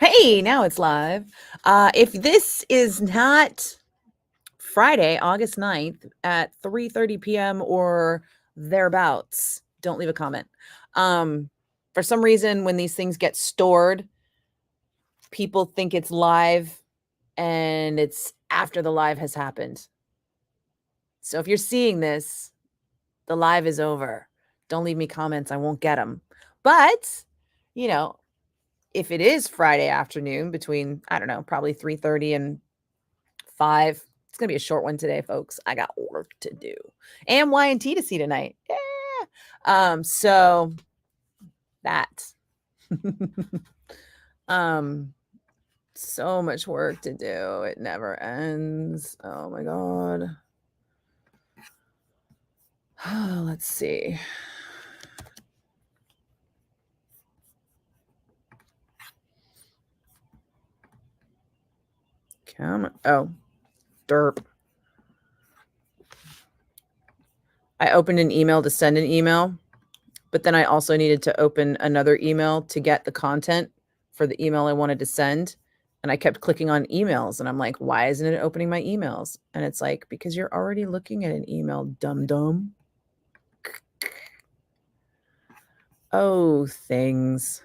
Hey, now it's live. If this is not Friday, August 9th at 3:30 p.m. or thereabouts, don't leave a comment. For some reason, when these things get stored, people think it's live and it's after the live has happened. So if you're seeing this, the live is over. Don't leave me comments. I won't get them. But, you know, if it is Friday afternoon between, I don't know, probably 3:30 and 5, it's going to be a short one today, folks. I got work to do. And Y&T to see tonight. Yeah. So that. So much work to do. It never ends. Oh my God. Let's see. Come on. Oh, derp. I opened an email to send an email, but then I also needed to open another email to get the content for the email I wanted to send. And I kept clicking on emails and I'm like, why isn't it opening my emails? And it's like, because you're already looking at an email, dum-dum. Oh, things.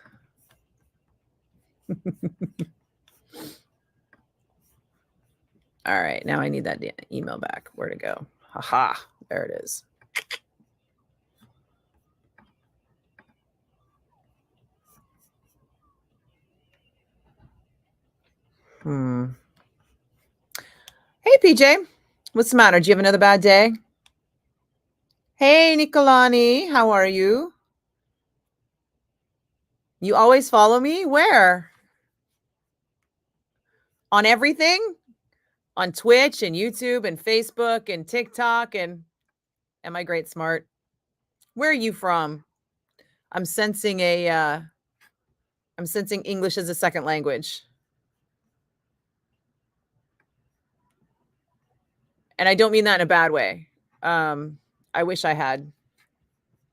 All right, now I need that email back. Where'd it go? Haha, there it is. Hey, PJ. What's the matter? Do you have another bad day? Hey, Nicolani. How are you? You always follow me? Where? On everything? On Twitch and YouTube and Facebook and TikTok and am I great smart? Where are you from? I'm sensing I'm sensing English as a second language. And I don't mean that in a bad way. I wish I had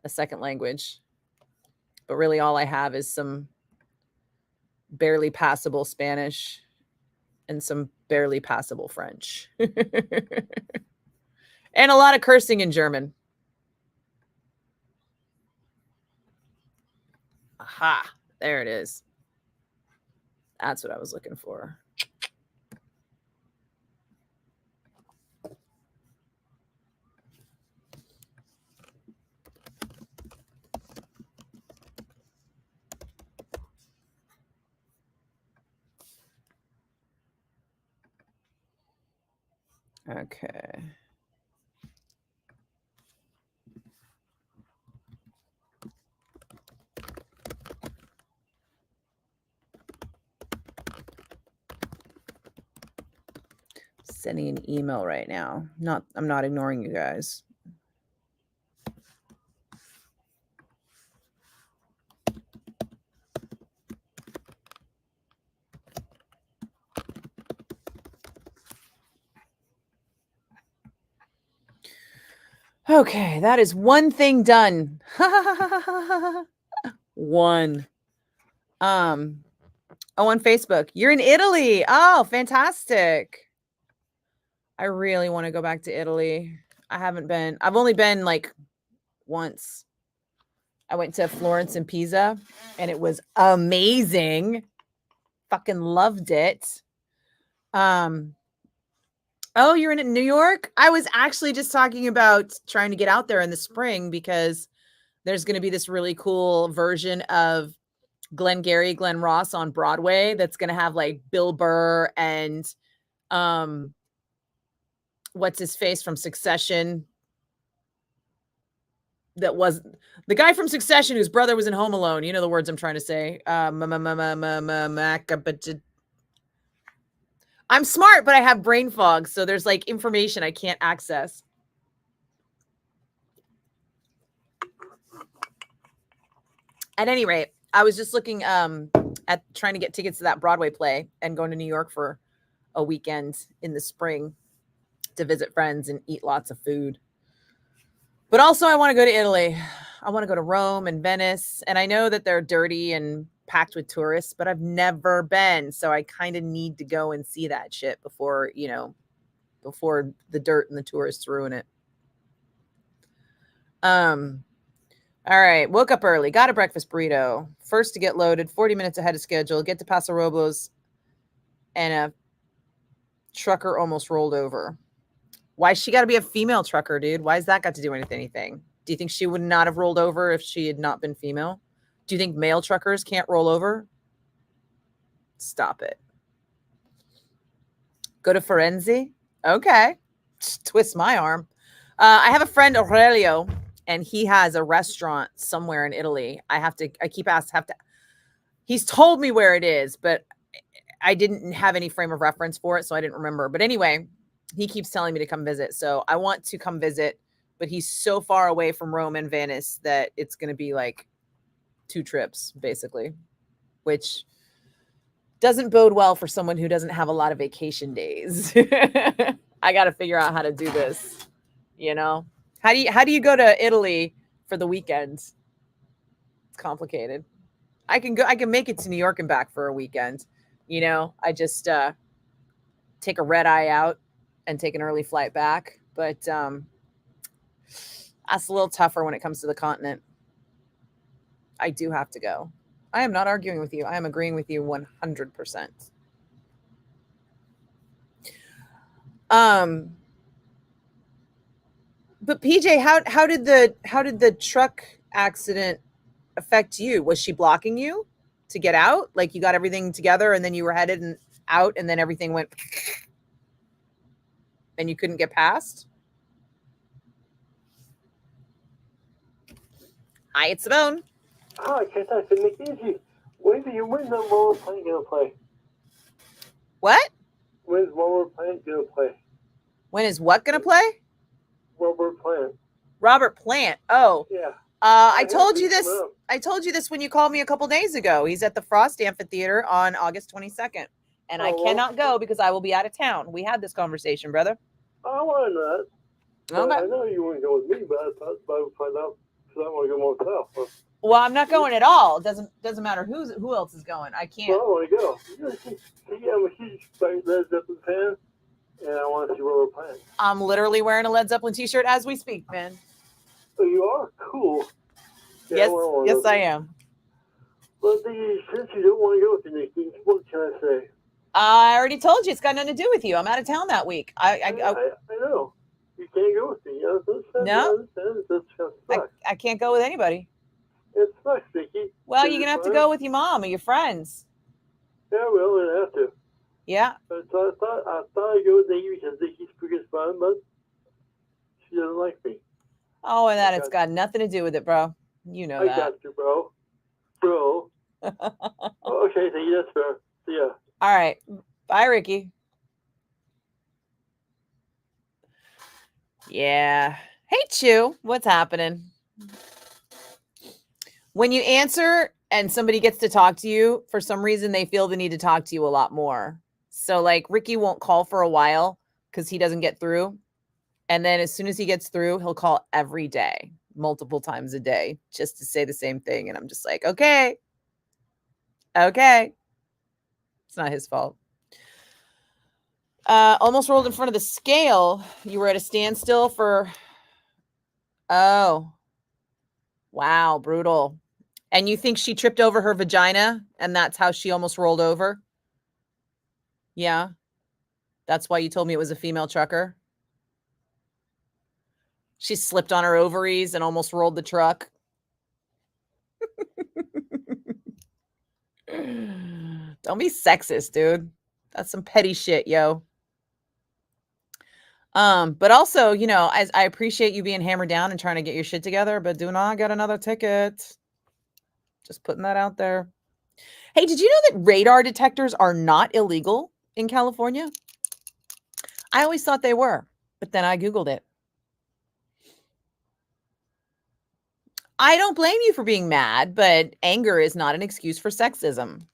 a second language, but really all I have is some barely passable Spanish and some barely passable French. And a lot of cursing in German. Aha, there it is. That's what I was looking for. Okay. Sending an email right now. I'm not ignoring you guys. Okay, that is one thing done. One. On Facebook. You're in Italy. Oh, fantastic. I really want to go back to Italy. I've only been like once. I went to Florence and Pisa and it was amazing. Fucking loved it. Oh, you're in New York? I was actually just talking about trying to get out there in the spring because there's going to be this really cool version of Glengarry Glen Ross on Broadway that's going to have like Bill Burr and what's his face from Succession. That was the guy from Succession whose brother was in Home Alone. You know the words I'm trying to say. I'm smart, but I have brain fog. So there's like information I can't access. At any rate, I was just looking at trying to get tickets to that Broadway play and going to New York for a weekend in the spring to visit friends and eat lots of food. But also I want to go to Italy. I want to go to Rome and Venice. And I know that they're dirty and packed with tourists, but I've never been. So I kind of need to go and see that shit before, before the dirt and the tourists ruin it. All right. Woke up early. Got a breakfast burrito. First to get loaded, 40 minutes ahead of schedule. Get to Paso Robles, and a trucker almost rolled over. Why she got to be a female trucker, dude? Why's that got to do anything? Do you think she would not have rolled over if she had not been female? Do you think male truckers can't roll over? Stop it. Go to Firenze? Okay. Twist my arm. I have a friend, Aurelio, and he has a restaurant somewhere in Italy. He's told me where it is, but I didn't have any frame of reference for it, so I didn't remember. But anyway, he keeps telling me to come visit. So I want to come visit, but he's so far away from Rome and Venice that it's going to be like 2 trips, basically, which doesn't bode well for someone who doesn't have a lot of vacation days. I got to figure out how to do this. How do you go to Italy for the weekend? It's complicated. I can make it to New York and back for a weekend. I just take a red eye out and take an early flight back. But that's a little tougher when it comes to the continent. I do have to go. I am not arguing with you. I am agreeing with you 100%. But PJ, how did the truck accident affect you? Was she blocking you to get out? Like you got everything together and then you were headed out and then everything went and you couldn't get past? Hi, it's Simone. Hi, Nikki. When's the Roller Plant gonna play? What? When's Roller Plant gonna play? When is what gonna play? Robert Plant. Robert Plant. Oh. Yeah. I told you this. I told you this when you called me a couple days ago. He's at the Frost Amphitheater on August 22nd. And I cannot go because I will be out of town. We had this conversation, brother. I want to know that. Okay. I know you want to go with me, but I thought I would find out because I want to go myself. Well, I'm not going at all. It doesn't matter who else is going. I can't. Well, I want to go. I'm a huge Led Zeppelin fan, and I want to see Robert Plant. I'm literally wearing a Led Zeppelin t-shirt as we speak, man. Oh, you are? Cool. Yeah, yes, I am. But since you don't want to go with me, Nikki, what can I say? I already told you it's got nothing to do with you. I'm out of town that week. I know. You can't go with me. No. I can't go with anybody. It sucks, Nikki. Well, you're going to have to go with your mom or your friends. Yeah, well, I have to. Yeah. But I thought I'd go with Nikki because Nikki's pretty fun, but she doesn't like me. Oh, and it's got nothing to do with it, bro. You know that. I got you, bro. Okay, thank you. That's fair. See ya. All right. Bye, Ricky. Yeah. Hey, Chew. What's happening? When you answer and somebody gets to talk to you, for some reason, they feel the need to talk to you a lot more. So, like, Ricky won't call for a while because he doesn't get through. And then as soon as he gets through, he'll call every day, multiple times a day, just to say the same thing. And I'm just like, okay. It's not his fault. Almost rolled in front of the scale. You were at a standstill for... Oh. Wow, brutal. And you think she tripped over her vagina and that's how she almost rolled over? Yeah. That's why you told me it was a female trucker? She slipped on her ovaries and almost rolled the truck. Don't be sexist, dude. That's some petty shit, yo. But also, as I appreciate you being hammered down and trying to get your shit together, but do not get another ticket. Just putting that out there. Hey, did you know that radar detectors are not illegal in California? I always thought they were, but then I Googled it. I don't blame you for being mad, but anger is not an excuse for sexism.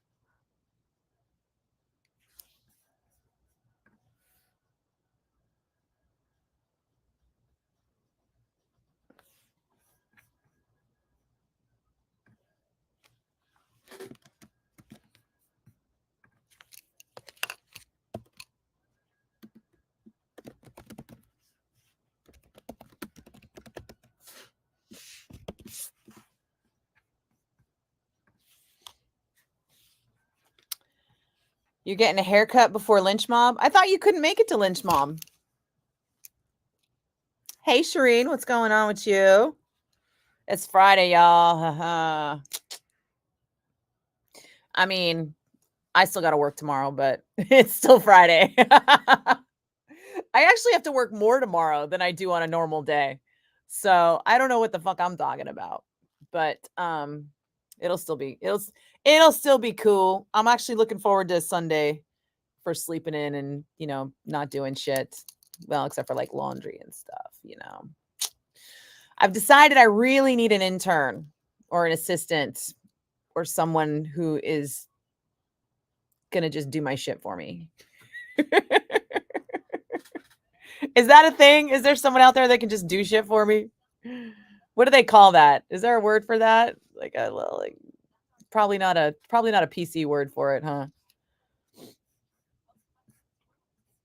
You're getting a haircut before Lynch Mob? I thought you couldn't make it to Lynch Mob. Hey, Shireen, what's going on with you? It's Friday, y'all. I mean, I still got to work tomorrow, but it's still Friday. I actually have to work more tomorrow than I do on a normal day. So I don't know what the fuck I'm talking about, but it'll still be cool. I'm actually looking forward to Sunday for sleeping in and not doing shit. Well, except for like laundry and stuff. I've decided I really need an intern or an assistant or someone who is gonna just do my shit for me. Is that a thing? Is there someone out there that can just do shit for me? What do they call that? Is there a word for that? Like probably not a PC word for it, huh?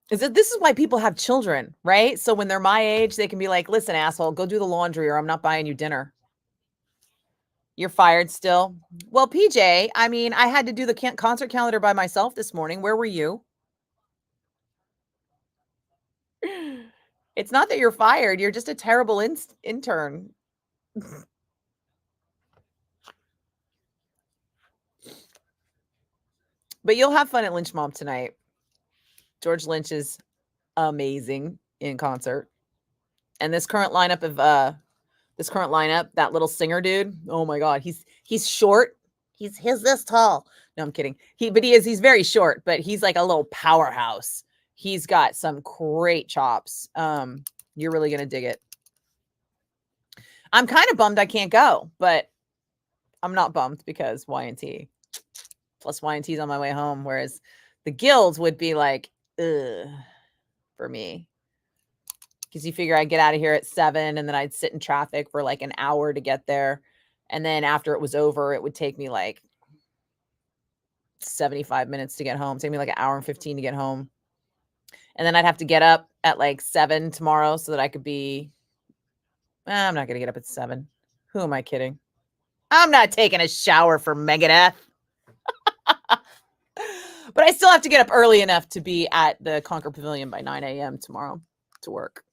This is why people have children, right? So when they're my age, they can be like, listen, asshole, go do the laundry or I'm not buying you dinner. You're fired still. Well, PJ, I mean, I had to do the concert calendar by myself this morning. Where were you? It's not that you're fired. You're just a terrible intern. But you'll have fun at Lynch Mob tonight. George Lynch is amazing in concert. And this current lineup, that little singer dude, oh my God, he's short. He's this tall. No, I'm kidding. He's very short, but he's like a little powerhouse. He's got some great chops. You're really gonna dig it. I'm kind of bummed I can't go, but I'm not bummed because Y&T. Plus Y&T's on my way home, whereas the guilds would be like, ugh, for me. Because you figure I'd get out of here at 7 and then I'd sit in traffic for like an hour to get there. And then after it was over, it would take me like 75 minutes to get home. Take me like an hour and 15 to get home. And then I'd have to get up at like 7 tomorrow so that I could be, I'm not going to get up at 7. Who am I kidding? I'm not taking a shower for Megadeth. But I still have to get up early enough to be at the Concord Pavilion by 9 a.m. tomorrow to work.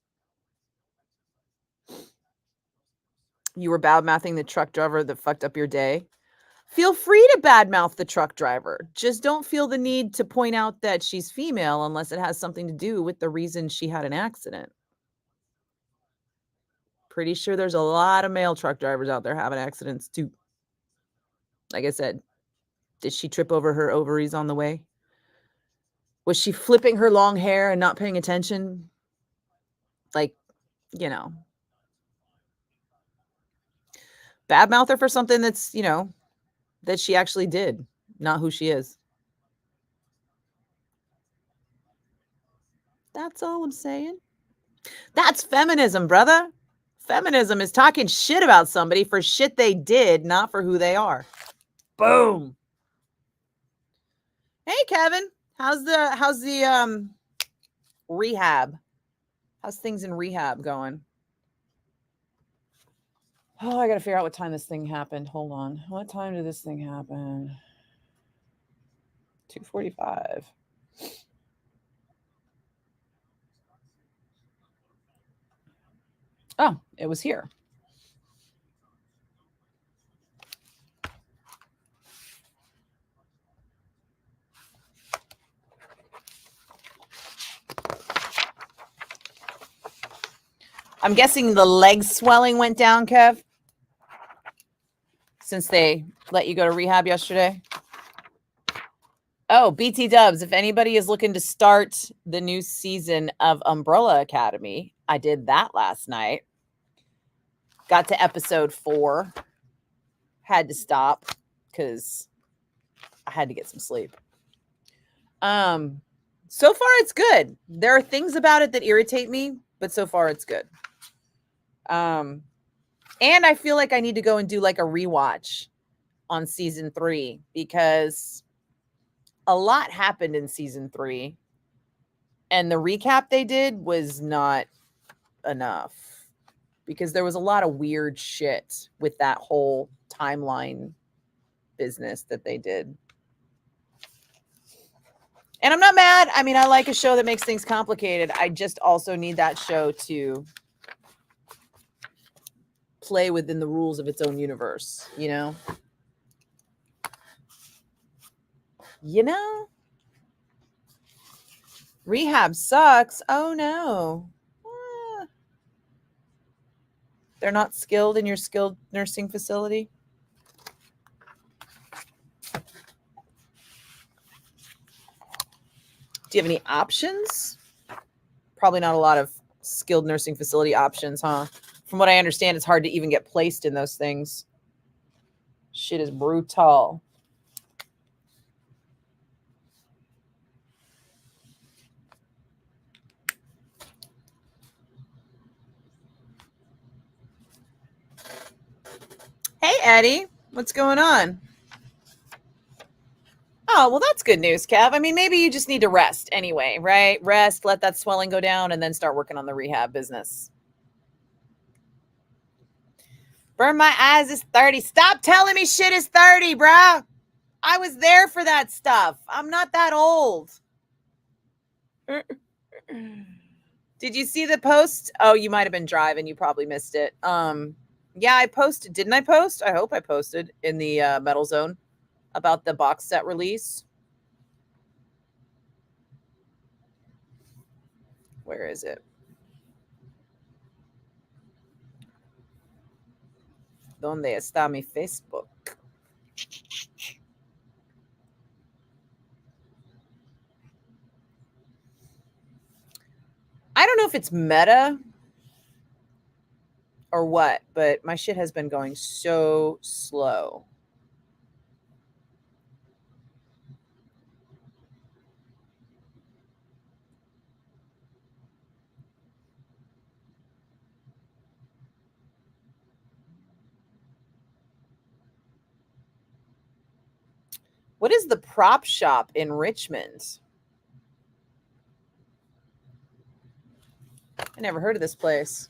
You were bad-mouthing the truck driver that fucked up your day. Feel free to badmouth the truck driver. Just don't feel the need to point out that she's female unless it has something to do with the reason she had an accident. Pretty sure there's a lot of male truck drivers out there having accidents too. Like I said, did she trip over her ovaries on the way? Was she flipping her long hair and not paying attention? Like, badmouth her for something that's, that she actually did, not who she is. That's all I'm saying. That's feminism, brother. Feminism is talking shit about somebody for shit they did, not for who they are. Boom. Hey, Kevin. How's the rehab? How's things in rehab going? Oh, I got to figure out what time this thing happened. Hold on. What time did this thing happen? 2:45. Oh, it was here. I'm guessing the leg swelling went down, Kev, since they let you go to rehab yesterday. Oh, BT Dubs, if anybody is looking to start the new season of Umbrella Academy, I did that last night. Got to episode 4. Had to stop because I had to get some sleep. So far it's good. There are things about it that irritate me, but so far it's good. And I feel like I need to go and do like a rewatch on season 3 because a lot happened in season 3 and the recap they did was not enough because there was a lot of weird shit with that whole timeline business that they did. And I'm not mad. I mean, I like a show that makes things complicated. I just also need that show to play within the rules of its own universe, you know? You know? Rehab sucks. Oh no. Ah. They're not skilled in your skilled nursing facility? Do you have any options? Probably not a lot of skilled nursing facility options, huh? From what I understand, it's hard to even get placed in those things. Shit is brutal. Hey, Eddie. What's going on? Oh, well, that's good news, Kev. I mean, maybe you just need to rest anyway, right? Rest, let that swelling go down, and then start working on the rehab business. Burn my eyes is 30. Stop telling me shit is 30, bruh. I was there for that stuff. I'm not that old. Did you see the post? Oh, you might have been driving. You probably missed it. Yeah, I posted. Didn't I post? I hope I posted in the Metal Zone about the box set release. Where is it? ¿Dónde está mi Facebook? I don't know if it's meta or what, but my shit has been going so slow. What is the prop shop in Richmond? I never heard of this place.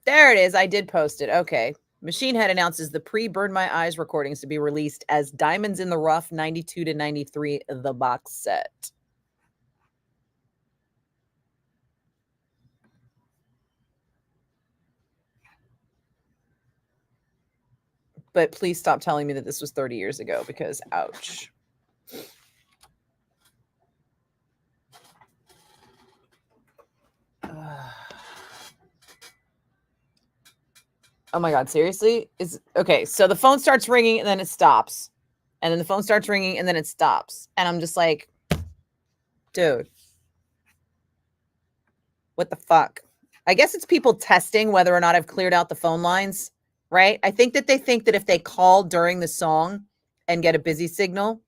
There it is. I did post it. Okay. Machine Head announces the pre-Burn My Eyes recordings to be released as Diamonds in the Rough 92 to 93, the box set. But please stop telling me that this was 30 years ago because ouch. Oh my God, seriously? Is okay, so the phone starts ringing and then it stops. And then the phone starts ringing and then it stops. And I'm just like, dude, what the fuck? I guess it's people testing whether or not I've cleared out the phone lines, right? I think that they think that if they call during the song and get a busy signal,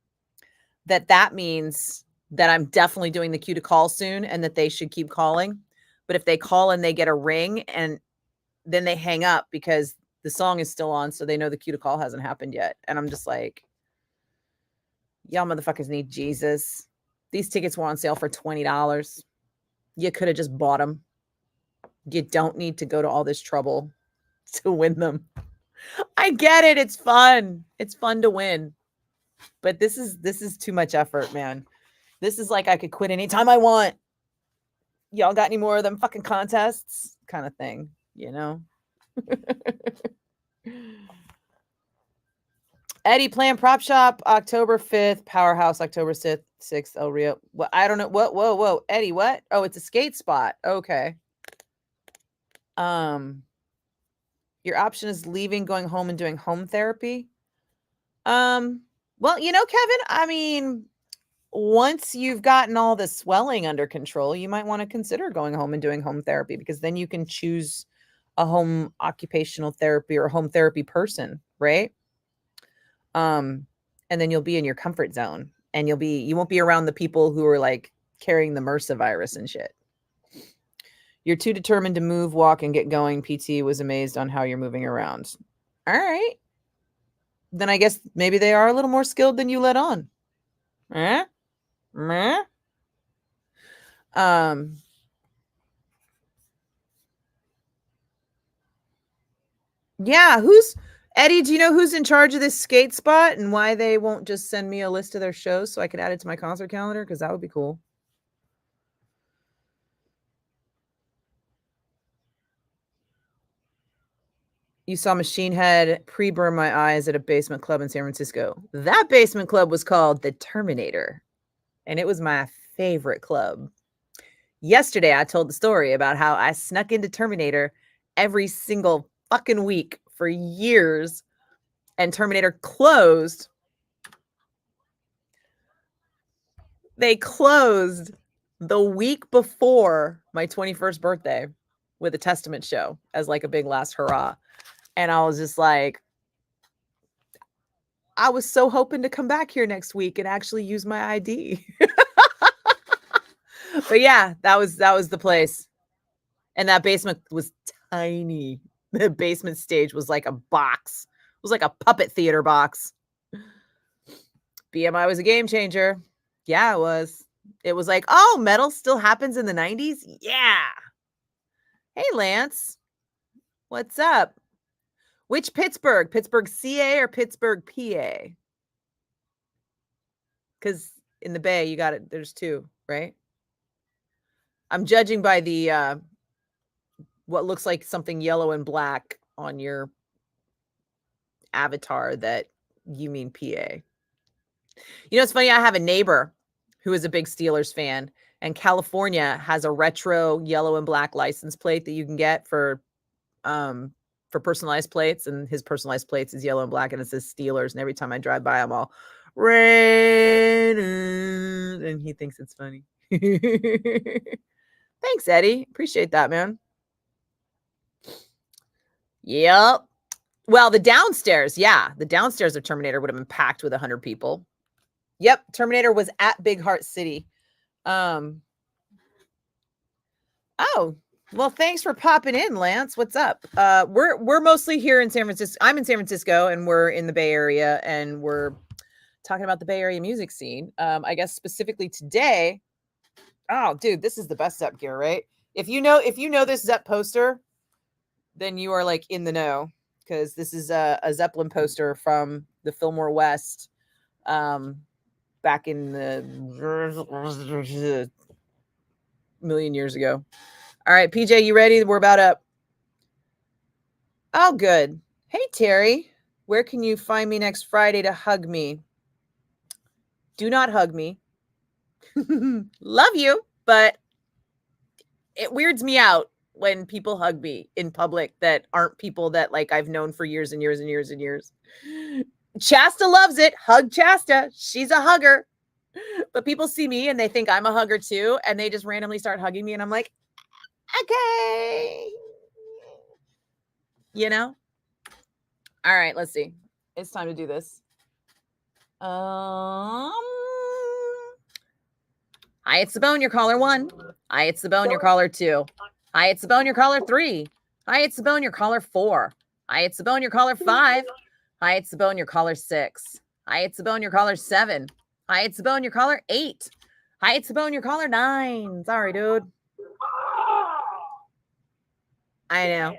that means that I'm definitely doing the cue to call soon and that they should keep calling. But if they call and they get a ring and then they hang up because the song is still on, so they know the cue to call hasn't happened yet. And I'm just like, y'all motherfuckers need Jesus. These tickets were on sale for $20. You could have just bought them. You don't need to go to all this trouble to win them. I get it. It's fun. It's fun to win. But this is too much effort, man. This is like I could quit anytime I want. Y'all got any more of them fucking contests? Kind of thing, you know? Eddie playing prop shop October 5th, Powerhouse October 6th, El Rio. What I don't know. What whoa. Eddie, what? Oh, it's a skate spot. Okay. Your option is leaving, going home, and doing home therapy. Well, Well, Kevin, I mean, once you've gotten all the swelling under control, you might want to consider going home and doing home therapy, because then you can choose a home occupational therapy or a home therapy person, right? And then you'll be in your comfort zone, and you won't be around the people who are like carrying the MRSA virus and shit. You're too determined to move, walk, and get going. PT was amazed on how you're moving around. All right. Then I guess maybe they are a little more skilled than you let on. Eh? Meh? Yeah, Eddie, do you know who's in charge of this skate spot and why they won't just send me a list of their shows so I could add it to my concert calendar? Because that would be cool. You saw Machine Head pre-burn my eyes at a basement club in San Francisco. That basement club was called the Terminator, and it was my favorite club. Yesterday, I told the story about how I snuck into Terminator every single fucking week for years, and Terminator closed. They closed the week before my 21st birthday with a Testament show as like a big last hurrah. And I was just like, I was so hoping to come back here next week and actually use my ID. But yeah, that was the place. And that basement was tiny. The basement stage was like a box. It was like a puppet theater box. BMI was a game changer. Yeah, it was. It was like, oh, metal still happens in the 90s? Yeah. Hey, Lance. What's up? Which Pittsburgh? Pittsburgh, CA or Pittsburgh, PA? Because in the Bay, you got it. There's two, right? I'm judging by the what looks like something yellow and black on your avatar that you mean PA. It's funny. I have a neighbor who is a big Steelers fan, and California has a retro yellow and black license plate that you can get for personalized plates, and his personalized plates is yellow and black, and it says Steelers. And every time I drive by, I'm all Raiders, and he thinks it's funny. Thanks, Eddie. Appreciate that, man. Yep. Well, the downstairs of Terminator would have been packed with 100 people. Yep, Terminator was at Big Heart City. Oh, well, thanks for popping in, Lance. What's up? We're mostly here in San Francisco. I'm in San Francisco, and we're in the Bay Area, and we're talking about the Bay Area music scene. I guess specifically today. Oh, dude, this is the best Zepp gear, right? If you know this Zepp poster, then you are like in the know, because this is a Zeppelin poster from the Fillmore West, back in the million years ago. All right, PJ, you ready? We're about up. Oh, good. Hey, Terry, where can you find me next Friday to hug me? Do not hug me. Love you, but it weirds me out when people hug me in public that aren't people that like I've known for years and years and years and years. Chasta loves it. Hug Chasta. She's a hugger. But people see me and they think I'm a hugger too, and they just randomly start hugging me, and I'm like, okay. All right, let's see. It's time to do this. Hi, it's the Bone, your caller 1. Hi, it's the Bone, your caller 2. Hi, it's the Bone, your caller 3. Hi, it's the Bone, your caller 4. Hi, it's the Bone, your caller 5. Hi, it's the Bone, your caller 6. Hi, it's the Bone, your caller 7. Hi, it's the Bone, your caller 8. Hi, it's the Bone, your caller 9. Sorry, dude. I know.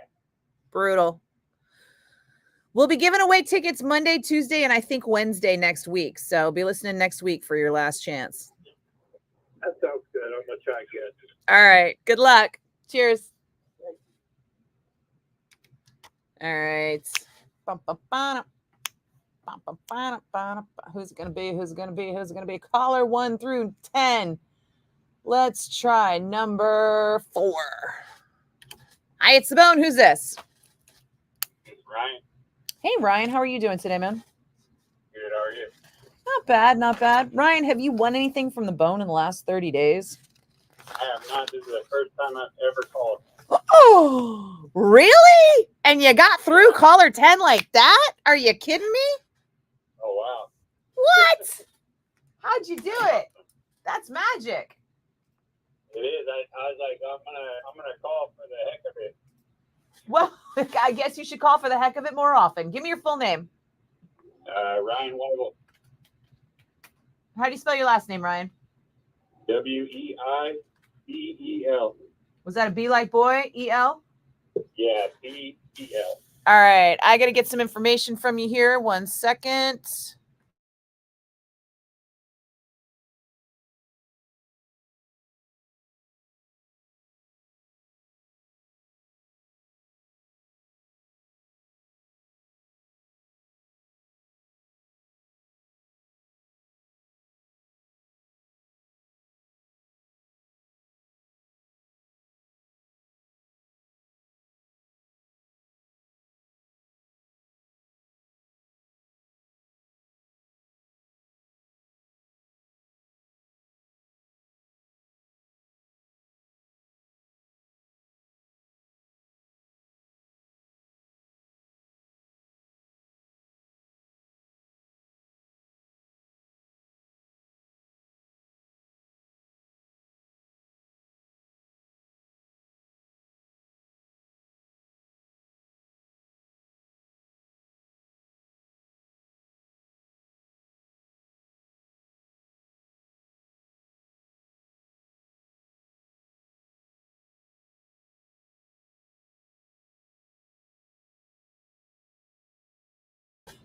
Brutal. We'll be giving away tickets Monday, Tuesday, and I think Wednesday next week. So be listening next week for your last chance. That sounds good. I'm going to try again. All right. Good luck. Cheers. All right. Who's it going to be? Who's it going to be? Who's it going to be? Caller 1 through 10. Let's try number 4. Hi, it's the Bone. Who's this? Ryan. Hey, Ryan. How are you doing today, man? Good. How are you? Not bad, not bad. Ryan, have you won anything from the bone in the last 30 days? I have not. This is the first time I've ever called. Oh, really? And you got through caller 10 like that? Are you kidding me? Oh, wow. What? How'd you do it? That's magic. It is. I was like, I'm gonna call for the heck of it. Well, I guess you should call for the heck of it more often. Give me your full name. Ryan Weigel. How do you spell your last name, Ryan? Weibel. Was that a B like boy? E-L? Yeah, B-E-L. All right. I got to get some information from you here. 1 second.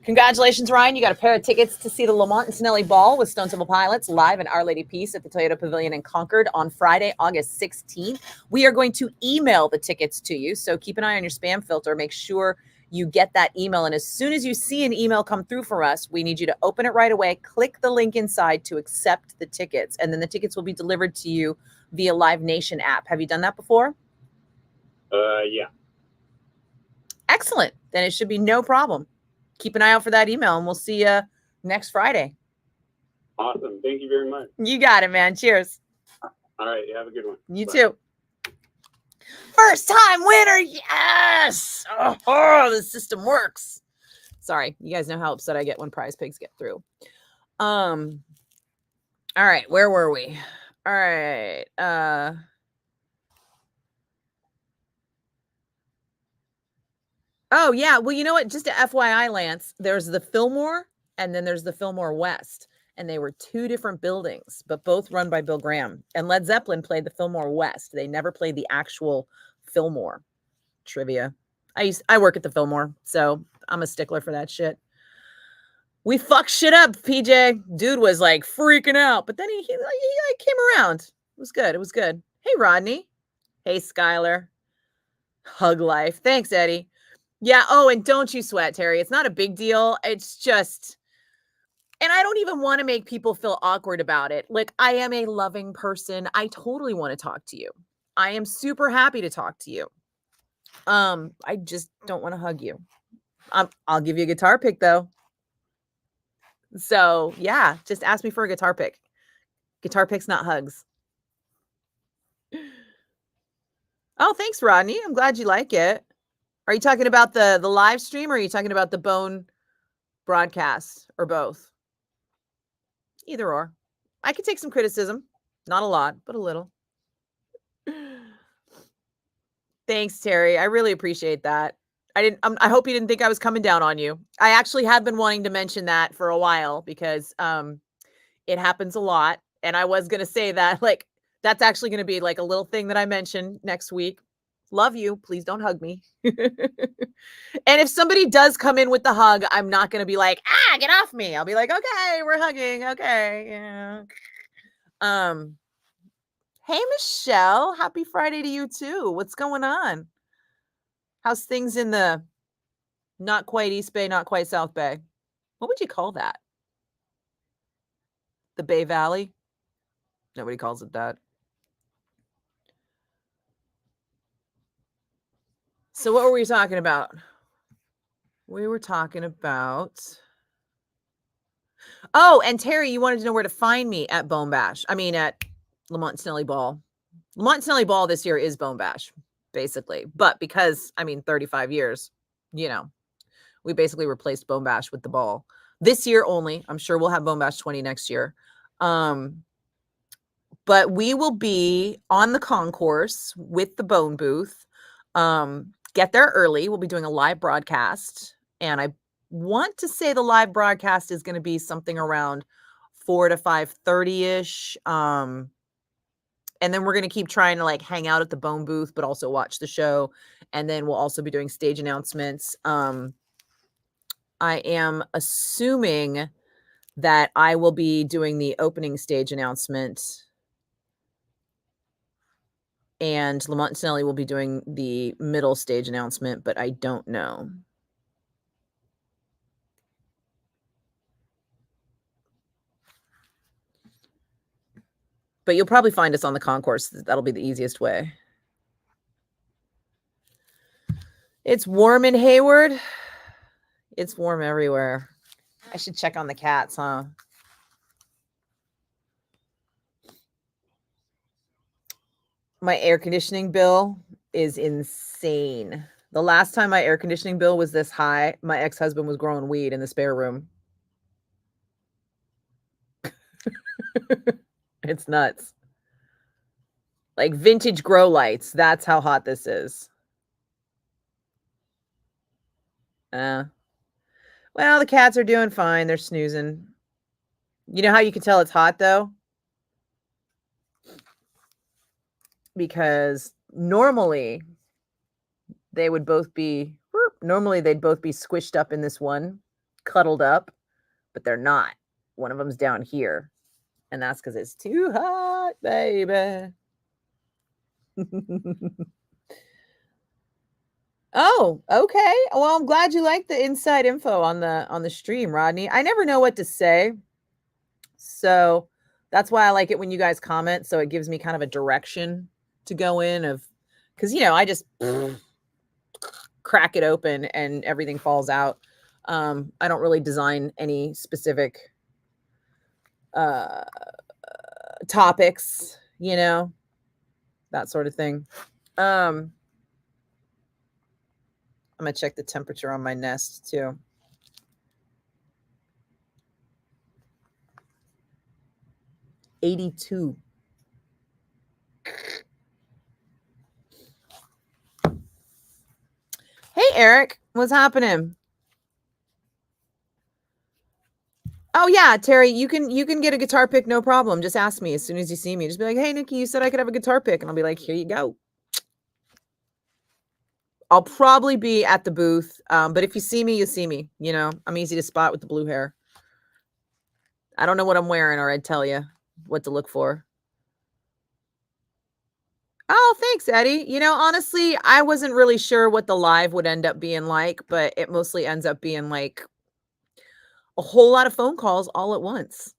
Congratulations, Ryan. You got a pair of tickets to see the Lamont and Snelly Ball with Stone Temple Pilots live in Our Lady Peace at the Toyota Pavilion in Concord on Friday, August 16th. We are going to email the tickets to you, so keep an eye on your spam filter. Make sure you get that email, and as soon as you see an email come through for us, we need you to open it right away, click the link inside to accept the tickets, and then the tickets will be delivered to you via Live Nation app. Have you done that before? Yeah. Excellent. Then it should be no problem. Keep an eye out for that email, and we'll see you next Friday. Awesome. Thank you very much. You got it, man. Cheers. All right. You have a good one. You Bye. too. First time winner. Yes. Oh, the system works. Sorry. You guys know how upset I get when prize pigs get through. All right. Where were we? All right. Oh, yeah. Well, you know what? Just a FYI, Lance, there's the Fillmore and then there's the Fillmore West. And they were two different buildings, but both run by Bill Graham. And Led Zeppelin played the Fillmore West. They never played the actual Fillmore. Trivia. I work at the Fillmore, so I'm a stickler for that shit. We fucked shit up, PJ. Dude was like freaking out, but then he like came around. It was good. It was good. Hey, Rodney. Hey, Skylar. Hug life. Thanks, Eddie. Yeah. Oh, and don't you sweat, Terry. It's not a big deal. It's just, and I don't even want to make people feel awkward about it. Like, I am a loving person. I totally want to talk to you. I am super happy to talk to you. I just don't want to hug you. I'll give you a guitar pick though. So yeah, just ask me for a guitar pick. Guitar picks, not hugs. Oh, thanks, Rodney. I'm glad you like it. Are you talking about the live stream or are you talking about the Bone broadcast or both? Either or. I could take some criticism. Not a lot, but a little. Thanks, Terry. I really appreciate that. I hope you didn't think I was coming down on you. I actually have been wanting to mention that for a while because it happens a lot. And I was going to say that, like, that's actually going to be like a little thing that I mention next week. Love you. Please don't hug me. And if somebody does come in with the hug, I'm not going to be like, get off me. I'll be like, okay, we're hugging. Okay. Yeah. Hey, Michelle. Happy Friday to you too. What's going on? How's things in the not quite East Bay, not quite South Bay? What would you call that? The Bay Valley? Nobody calls it that. So what were we talking about? We were talking about... Oh, and Terry, you wanted to know where to find me at Bone Bash. I mean, at Lamont Snelly Ball. Lamont Snelly Ball this year is Bone Bash, basically. But because, 35 years, we basically replaced Bone Bash with the ball. This year only. I'm sure we'll have Bone Bash 20 next year. But we will be on the concourse with the Bone Booth. Get there early. We'll be doing a live broadcast. And I want to say the live broadcast is going to be something around 4 to 5:30-ish. And then we're going to keep trying to like hang out at the Bone Booth, but also watch the show. And then we'll also be doing stage announcements. I am assuming that I will be doing the opening stage announcement. And Lamont Snelly will be doing the middle stage announcement, but I don't know. But you'll probably find us on the concourse. That'll be the easiest way. It's warm in Hayward. It's warm everywhere. I should check on the cats, huh? My air conditioning bill is insane. The last time my air conditioning bill was this high, my ex-husband was growing weed in the spare room. It's nuts. Like vintage grow lights. That's how hot this is. Well, the cats are doing fine. They're snoozing. You know how you can tell it's hot, though? Because normally they'd both be squished up in this one, cuddled up, but they're not. One of them's down here, and that's because it's too hot, baby. Oh, okay. Well, I'm glad you like the inside info on the stream, Rodney. I never know what to say, so that's why I like it when you guys comment. So it gives me kind of a direction to go in of, because I just crack it open and everything falls out. I don't really design any specific topics, that sort of thing. I'm gonna check the temperature on my Nest too. $82. Hey Eric, what's happening? Oh yeah, Terry, you can get a guitar pick, no problem. Just ask me as soon as you see me. Just be like, hey Nikki, you said I could have a guitar pick, and I'll be like, here you go. I'll probably be at the booth, but if you see me, you see me. I'm easy to spot with the blue hair. I don't know what I'm wearing, or I'd tell you what to look for. Oh, thanks, Eddie. Honestly, I wasn't really sure what the live would end up being like, but it mostly ends up being like a whole lot of phone calls all at once,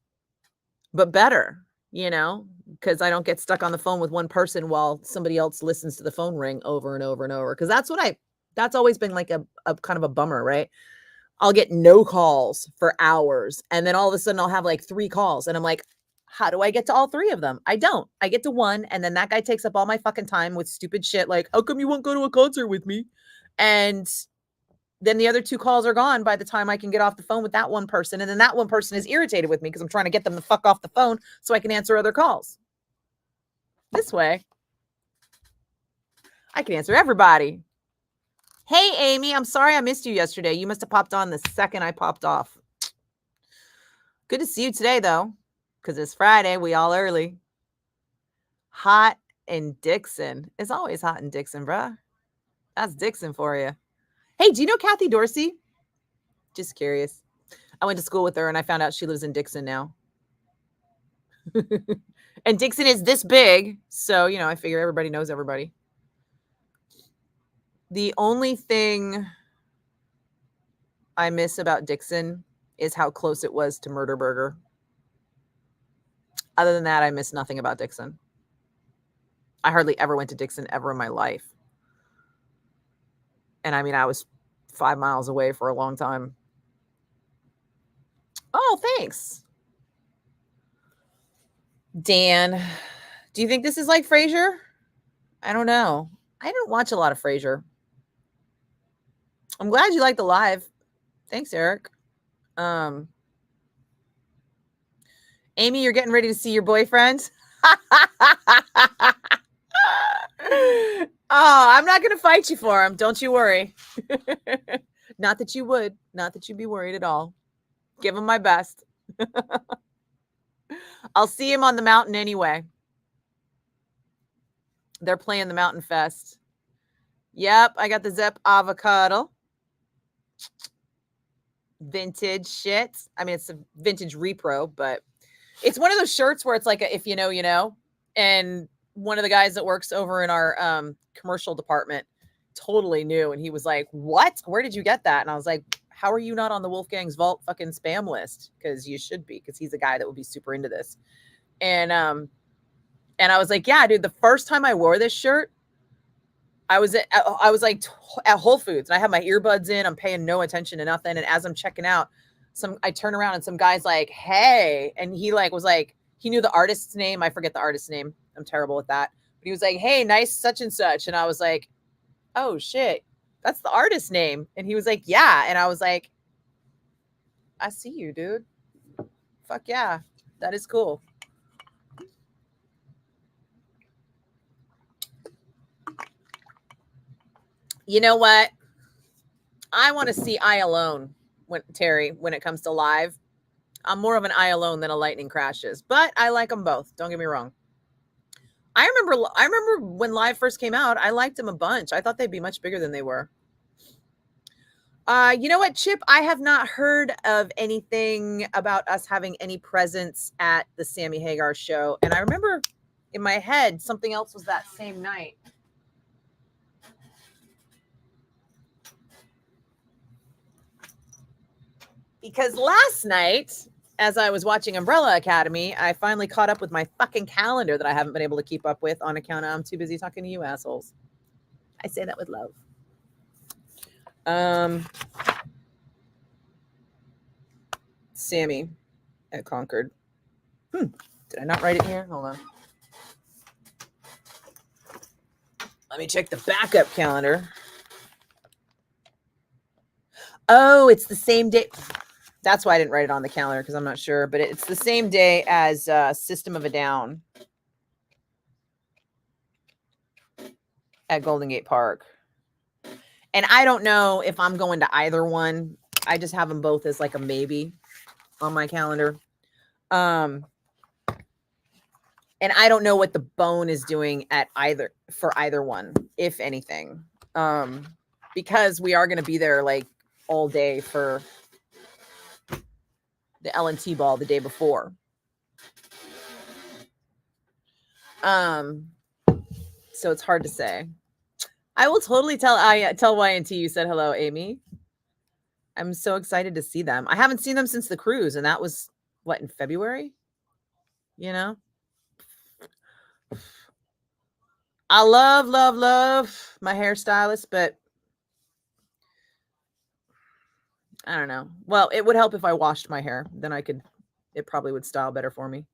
but better, because I don't get stuck on the phone with one person while somebody else listens to the phone ring over and over and over. Because that's always been like a kind of a bummer, right? I'll get no calls for hours, and then all of a sudden I'll have like 3 calls, and I'm like, how do I get to all 3 of them? I don't. I get to one, and then that guy takes up all my fucking time with stupid shit like, how come you won't go to a concert with me? And then the other 2 calls are gone by the time I can get off the phone with that one person. And then that one person is irritated with me because I'm trying to get them the fuck off the phone so I can answer other calls. This way, I can answer everybody. Hey, Amy, I'm sorry I missed you yesterday. You must have popped on the second I popped off. Good to see you today, though, because it's Friday. We all early. Hot in Dixon. It's always hot in Dixon, bruh. That's Dixon for you. Hey, do you know Kathy Dorsey? Just curious. I went to school with her, and I found out she lives in Dixon now. And Dixon is this big, so, I figure everybody knows everybody. The only thing I miss about Dixon is how close it was to Murder Burger. Other than that, I miss nothing about Dixon. I hardly ever went to Dixon ever in my life. And I was 5 miles away for a long time. Oh, thanks. Dan, do you think this is like Frasier? I don't know. I don't watch a lot of Frasier. I'm glad you like the live. Thanks, Eric. Amy, you're getting ready to see your boyfriend? Oh, I'm not going to fight you for him. Don't you worry. Not that you would. Not that you'd be worried at all. Give him my best. I'll see him on the mountain anyway. They're playing the Mountain Fest. Yep, I got the Zep avocado. Vintage shit. I mean, it's a vintage repro, but it's one of those shirts where it's like a, if you know, you know. And one of the guys that works over in our commercial department totally knew. And he was like, what? Where did you get that? And I was like, how are you not on the Wolfgang's Vault fucking spam list? Because you should be, because he's a guy that would be super into this. And I was like, yeah, dude, the first time I wore this shirt, I was like at Whole Foods and I had my earbuds in. I'm paying no attention to nothing. And as I'm checking out, I turn around and some guy's like, hey, and he like was like, he knew the artist's name. I forget the artist's name. I'm terrible with that. But he was like, hey, nice such and such. And I was like, oh shit, that's the artist's name. And he was like, yeah. And I was like, I see you, dude. Fuck yeah. That is cool. You know what? I want to see I Alone when it comes to live. I'm more of an I Alone than a Lightning Crashes, but I like them both. Don't get me wrong. I remember when live first came out, I liked them a bunch. I thought they'd be much bigger than they were. You know what, Chip? I have not heard of anything about us having any presence at the Sammy Hagar show. And I remember in my head, something else was that same night. Because last night, as I was watching Umbrella Academy, I finally caught up with my fucking calendar that I haven't been able to keep up with on account of I'm too busy talking to you assholes. I say that with love. Sammy at Concord. Did I not write it here? Hold on. Let me check the backup calendar. Oh, it's the same day. That's why I didn't write it on the calendar because I'm not sure, but it's the same day as System of a Down at Golden Gate Park. And I don't know if I'm going to either one. I just have them both as like a maybe on my calendar. And I don't know what the Bone is doing for either one, if anything. Because we are going to be there like all day for the L&T ball the day before. So it's hard to say. I will totally tell YNT you said hello, Amy. I'm so excited to see them. I haven't seen them since the cruise, and that was what, in February? You know? I love my hairstylist, but I don't know. Well, it would help if I washed my hair. Then it probably would style better for me.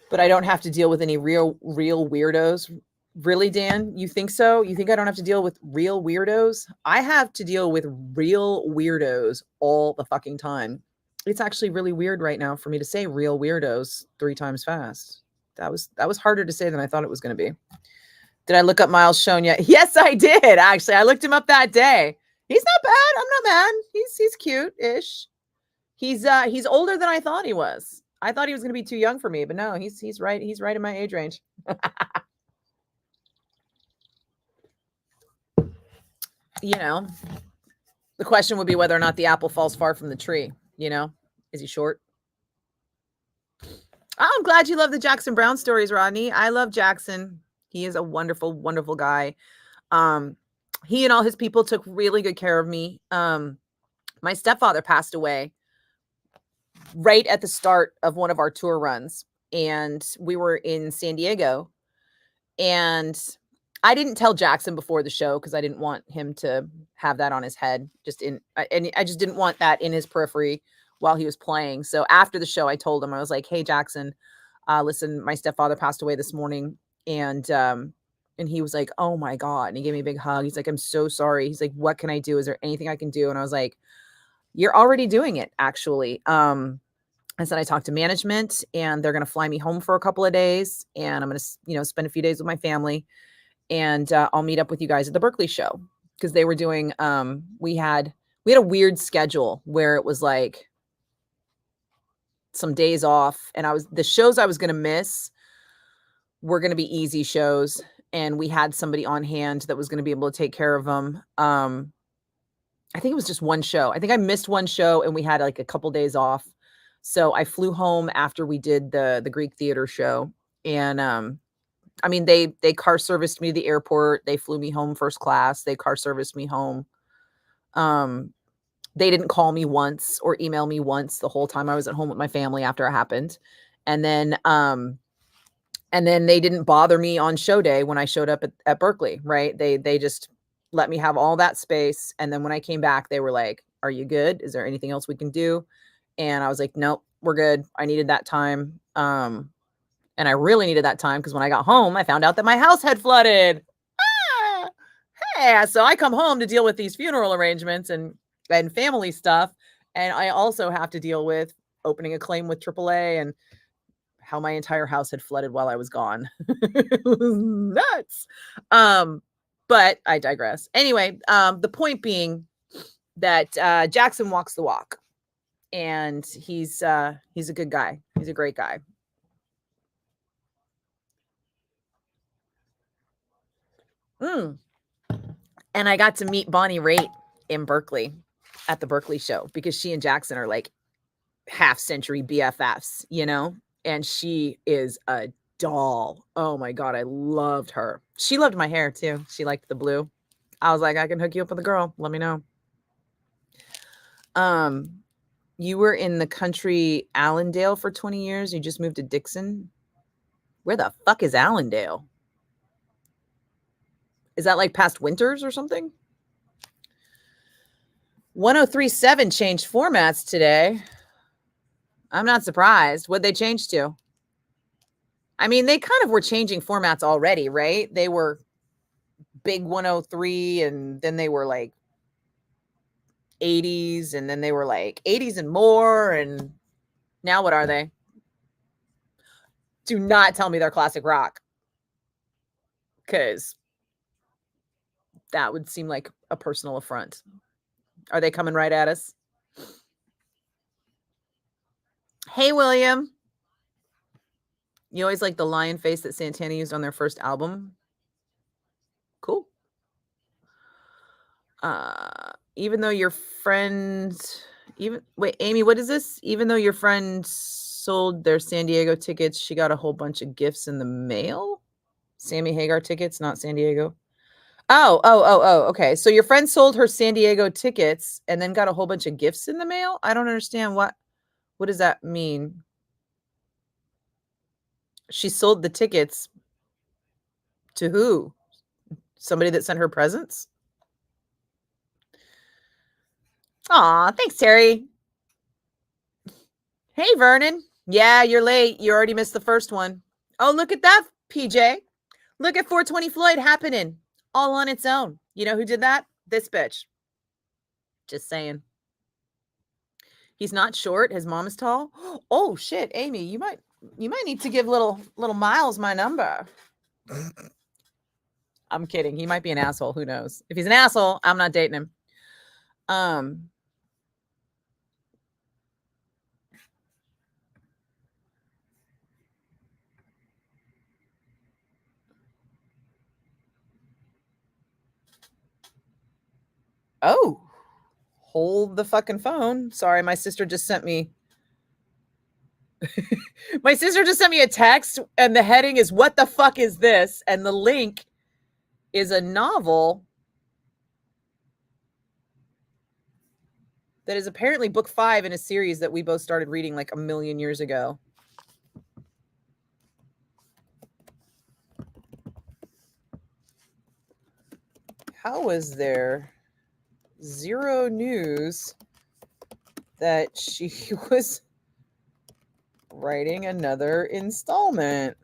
But I don't have to deal with any real weirdos. Really, Dan? You think so? You think I don't have to deal with real weirdos? I have to deal with real weirdos all the fucking time. It's actually really weird right now for me to say real weirdos 3 times fast. That was harder to say than I thought it was going to be. Did I look up Miles Schoen yet? Yes, I did. Actually, I looked him up that day. He's not bad. I'm not mad. He's cute-ish. He's older than I thought he was. I thought he was going to be too young for me, but no, he's right. He's right in my age range. You know, the question would be whether or not the apple falls far from the tree. You know, is he short? Oh, I'm glad you love the Jackson Brown stories, Rodney. I love Jackson. He is a wonderful, wonderful guy. He and all his people took really good care of me. My stepfather passed away right at the start of one of our tour runs, and we were in San Diego, And I didn't tell Jackson before the show because I didn't want him to have that on his head. And I just didn't want that in his periphery while he was playing. So after the show, I told him, I was like, "Hey, Jackson, listen, my stepfather passed away this morning." And he was like, "Oh my God." And he gave me a big hug. He's like, "I'm so sorry." He's like, "What can I do? Is there anything I can do?" And I was like, "You're already doing it, actually." I said, I talked to management and they're going to fly me home for a couple of days. And I'm going to, spend a few days with my family. And I'll meet up with you guys at the Berkeley show. Because they were doing, we had a weird schedule where it was like some days off. And the shows I was going to miss were going to be easy shows. And we had somebody on hand that was going to be able to take care of them. I think it was just one show. I think I missed one show and we had like a couple days off. So I flew home after we did the Greek theater show. And they car serviced me to the airport. They flew me home first class. They car serviced me home. They didn't call me once or email me once the whole time I was at home with my family after it happened. And then they didn't bother me on show day when I showed up at Berkeley, right? They just let me have all that space. And then when I came back, they were like, "Are you good? Is there anything else we can do?" And I was like, "Nope, we're good." I needed that time. And I really needed that time because when I got home, I found out that my house had flooded. Hey, so I come home to deal with these funeral arrangements and family stuff. And I also have to deal with opening a claim with AAA and how my entire house had flooded while I was gone. It was nuts. But I digress. Anyway, the point being that Jackson walks the walk. And he's a good guy. He's a great guy. And I got to meet Bonnie Raitt in Berkeley at the Berkeley show because she and Jackson are like half-century BFFs, and she is a doll. Oh my God, I loved her. She loved my hair too. She liked the blue. I was like, I can hook you up with a girl. Let me know. You were in the country Allendale for 20 years. You just moved to Dixon. Where the fuck is Allendale? Is that like past Winters or something? 1037 changed formats today. I'm not surprised. What'd they change to? I mean, they kind of were changing formats already, right? They were big 103 and then they were like 80s and then they were like 80s and more. And now what are they? Do not tell me they're classic rock. Because that would seem like a personal affront. Are they coming right at us? Hey, William. You always like the lion face that Santana used on their first album. Cool. Even though your friend, Amy, what is this? Even though your friend sold their San Diego tickets, she got a whole bunch of gifts in the mail. Sammy Hagar tickets, not San Diego. Oh, okay. So your friend sold her San Diego tickets and then got a whole bunch of gifts in the mail? I don't understand what does that mean? She sold the tickets to who? Somebody that sent her presents? Aw, thanks, Terry. Hey, Vernon. Yeah, you're late. You already missed the first one. Oh, look at that, PJ. Look at 420 Floyd happening all on its own. You know who did that? This bitch. Just saying. He's not short. His mom is tall. Oh, shit, Amy, you might need to give little Miles my number. I'm kidding. He might be an asshole. Who knows? If he's an asshole, I'm not dating him. Oh, hold the fucking phone. Sorry, my sister just sent me. My sister just sent me a text, and the heading is "What the fuck is this?" and the link is a novel that is apparently book 5 in a series that we both started reading like a million years ago. How is there zero news that she was writing another installment?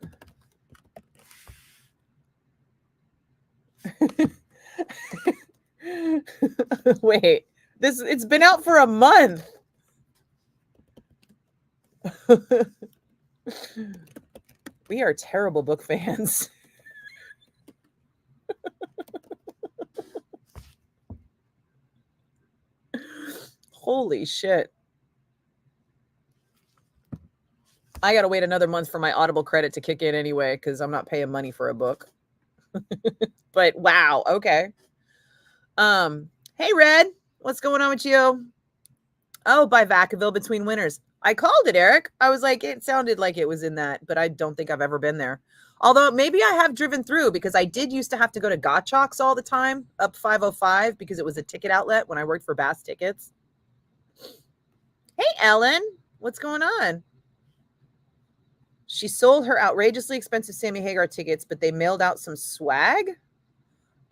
Wait, it's been out for a month. We are terrible book fans. Holy shit. I gotta wait another month for my Audible credit to kick in anyway, because I'm not paying money for a book. But wow, okay. Hey Red, what's going on with you? Oh, by Vacaville Between Winners. I called it, Eric. I was like, it sounded like it was in that, but I don't think I've ever been there. Although maybe I have driven through, because I did used to have to go to Gottschalk's all the time up 505 because it was a ticket outlet when I worked for Bass Tickets. Hey, Ellen, what's going on? She sold her outrageously expensive Sammy Hagar tickets, but they mailed out some swag.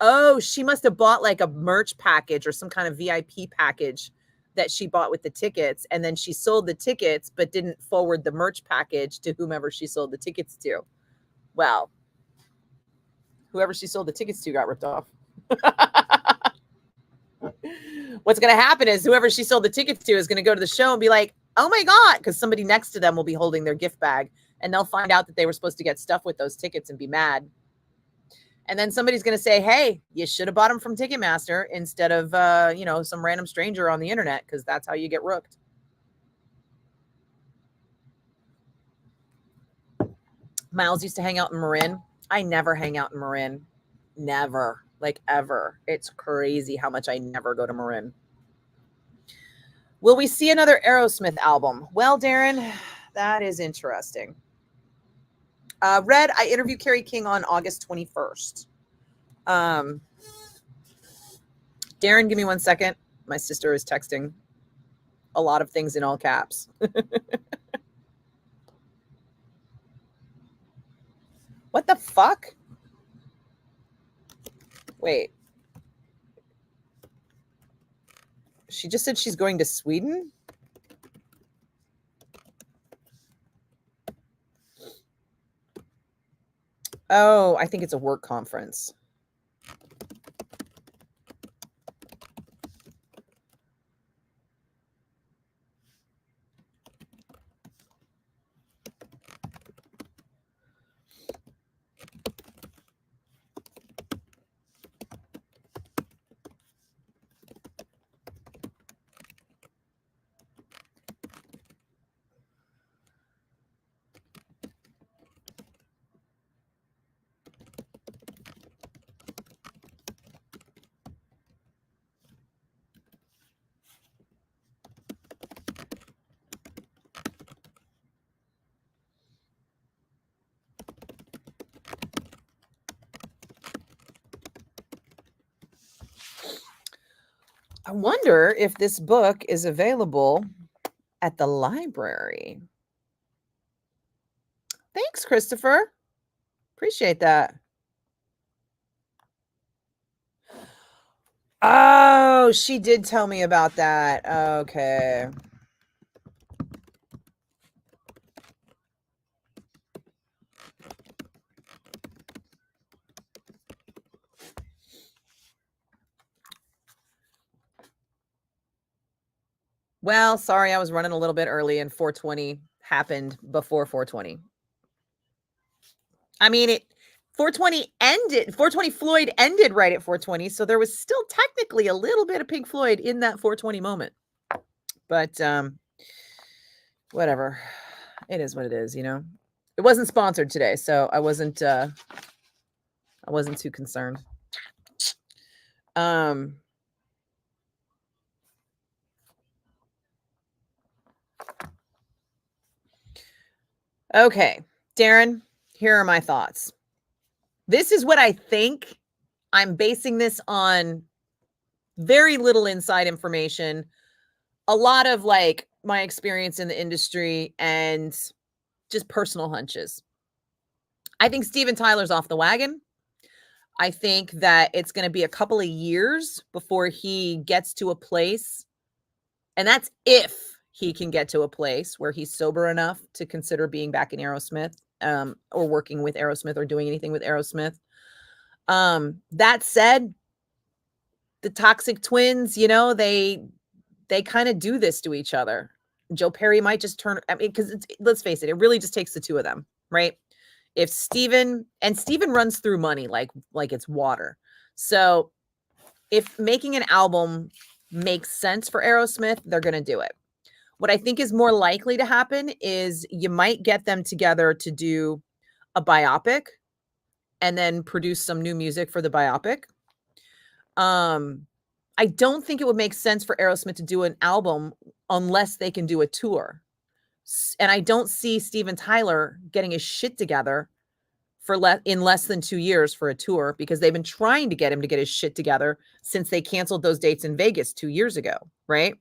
Oh, she must have bought like a merch package or some kind of VIP package that she bought with the tickets. And then she sold the tickets, but didn't forward the merch package to whomever she sold the tickets to. Well, whoever she sold the tickets to got ripped off. What's going to happen is whoever she sold the tickets to is going to go to the show and be like, oh my God, because somebody next to them will be holding their gift bag and they'll find out that they were supposed to get stuff with those tickets and be mad. And then somebody's going to say, hey, you should have bought them from Ticketmaster instead of, some random stranger on the internet, because that's how you get rooked. Miles used to hang out in Marin. I never hang out in Marin. Never. Like ever. It's crazy how much I never go to Marin. Will we see another Aerosmith album? Well, Darren, that is interesting. Red, I interviewed Carrie King on August 21st. Darren, give me 1 second. My sister is texting a lot of things in all caps. What the fuck? Wait. She just said she's going to Sweden? Oh, I think it's a work conference. I wonder if this book is available at the library. Thanks, Christopher. Appreciate that. Oh, she did tell me about that. Okay. Well, sorry, I was running a little bit early and 420 happened before 420. I mean, 420 ended, 420 Floyd ended right at 420. So there was still technically a little bit of Pink Floyd in that 420 moment. But whatever. It is what it is, you know. It wasn't sponsored today, so I wasn't too concerned. Okay, Darren, here are my thoughts. This is what I think. I'm basing this on very little inside information, a lot of like my experience in the industry and just personal hunches. I think Steven Tyler's off the wagon. I think that it's going to be a couple of years before he gets to a place, and that's if he can get to a place where he's sober enough to consider being back in Aerosmith, or working with Aerosmith or doing anything with Aerosmith. That said, the Toxic Twins, they kind of do this to each other. Joe Perry might just turn, I mean, because let's face it, it really just takes the two of them, right? If Steven runs through money like it's water. So if making an album makes sense for Aerosmith, they're going to do it. What I think is more likely to happen is you might get them together to do a biopic and then produce some new music for the biopic. I don't think it would make sense for Aerosmith to do an album unless they can do a tour. And I don't see Steven Tyler getting his shit together for in less than 2 years for a tour, because they've been trying to get him to get his shit together since they canceled those dates in Vegas 2 years ago, right?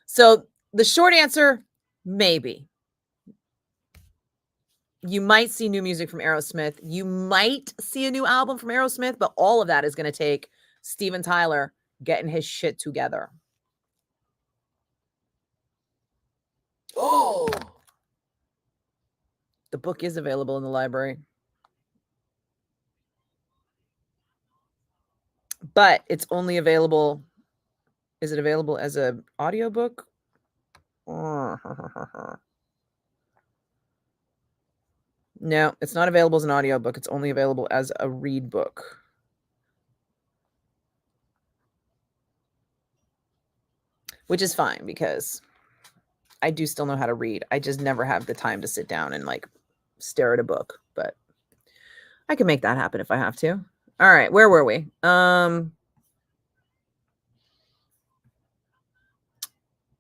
So the short answer, maybe. You might see new music from Aerosmith. You might see a new album from Aerosmith, but all of that is going to take Steven Tyler getting his shit together. Oh, the book is available in the library, but it's only available. Is it available as an audiobook? No, it's not available as an audiobook. It's only available as a read book. Which is fine, because I do still know how to read. I just never have the time to sit down and like stare at a book, but I can make that happen if I have to. All right, where were we?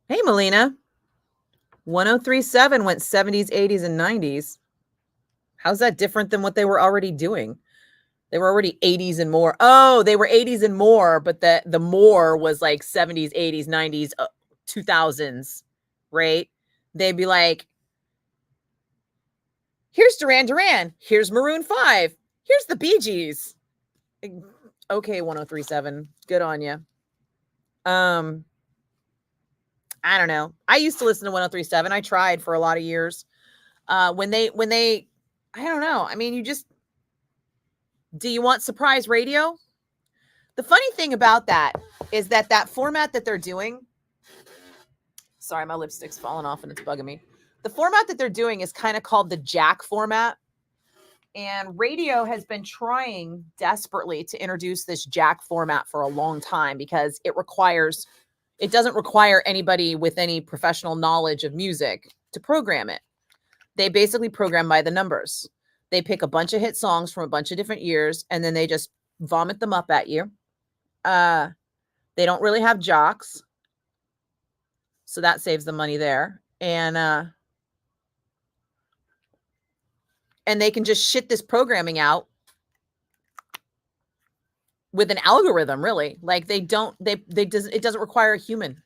Hey, Melina. 1037 went 70s, 80s, and 90s. How's that different than what they were already doing? They were already 80s and more. Oh, they were 80s and more, but the more was like 70s, 80s, 90s, 2000s, right? They'd be like, here's Duran Duran, here's Maroon 5, here's the Bee Gees. Okay, 1037, good on you. I don't know. I used to listen to 1037. I tried for a lot of years. When they, I don't know. I mean, do you want surprise radio? The funny thing about that is that format that they're doing, sorry, my lipstick's falling off and it's bugging me. The format that they're doing is kind of called the Jack format. And radio has been trying desperately to introduce this Jack format for a long time, because it doesn't require anybody with any professional knowledge of music to program it. They basically program by the numbers. They pick a bunch of hit songs from a bunch of different years, and then they just vomit them up at you. They don't really have jocks, so that saves them money there. And they can just shit this programming out with an algorithm, really. Like it doesn't require a human,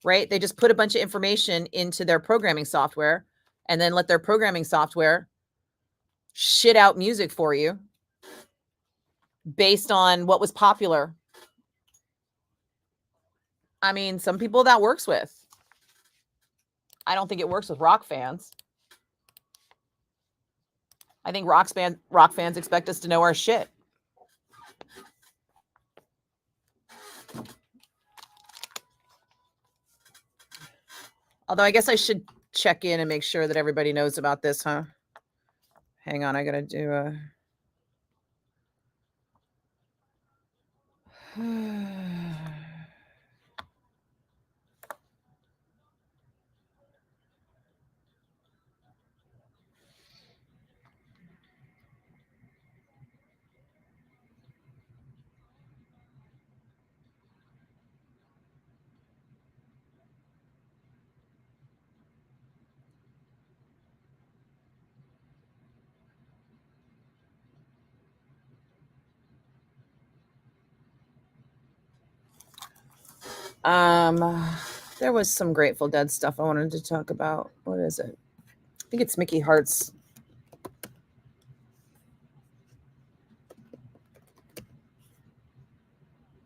right? They just put a bunch of information into their programming software and then let their programming software shit out music for you based on what was popular. I mean, some people that works with. I don't think it works with rock fans. I think rock fans expect us to know our shit. Although I guess I should check in and make sure that everybody knows about this, huh? Hang on, I gotta do a... There was some Grateful Dead stuff I wanted to talk about. What is it? I think it's Mickey Hart's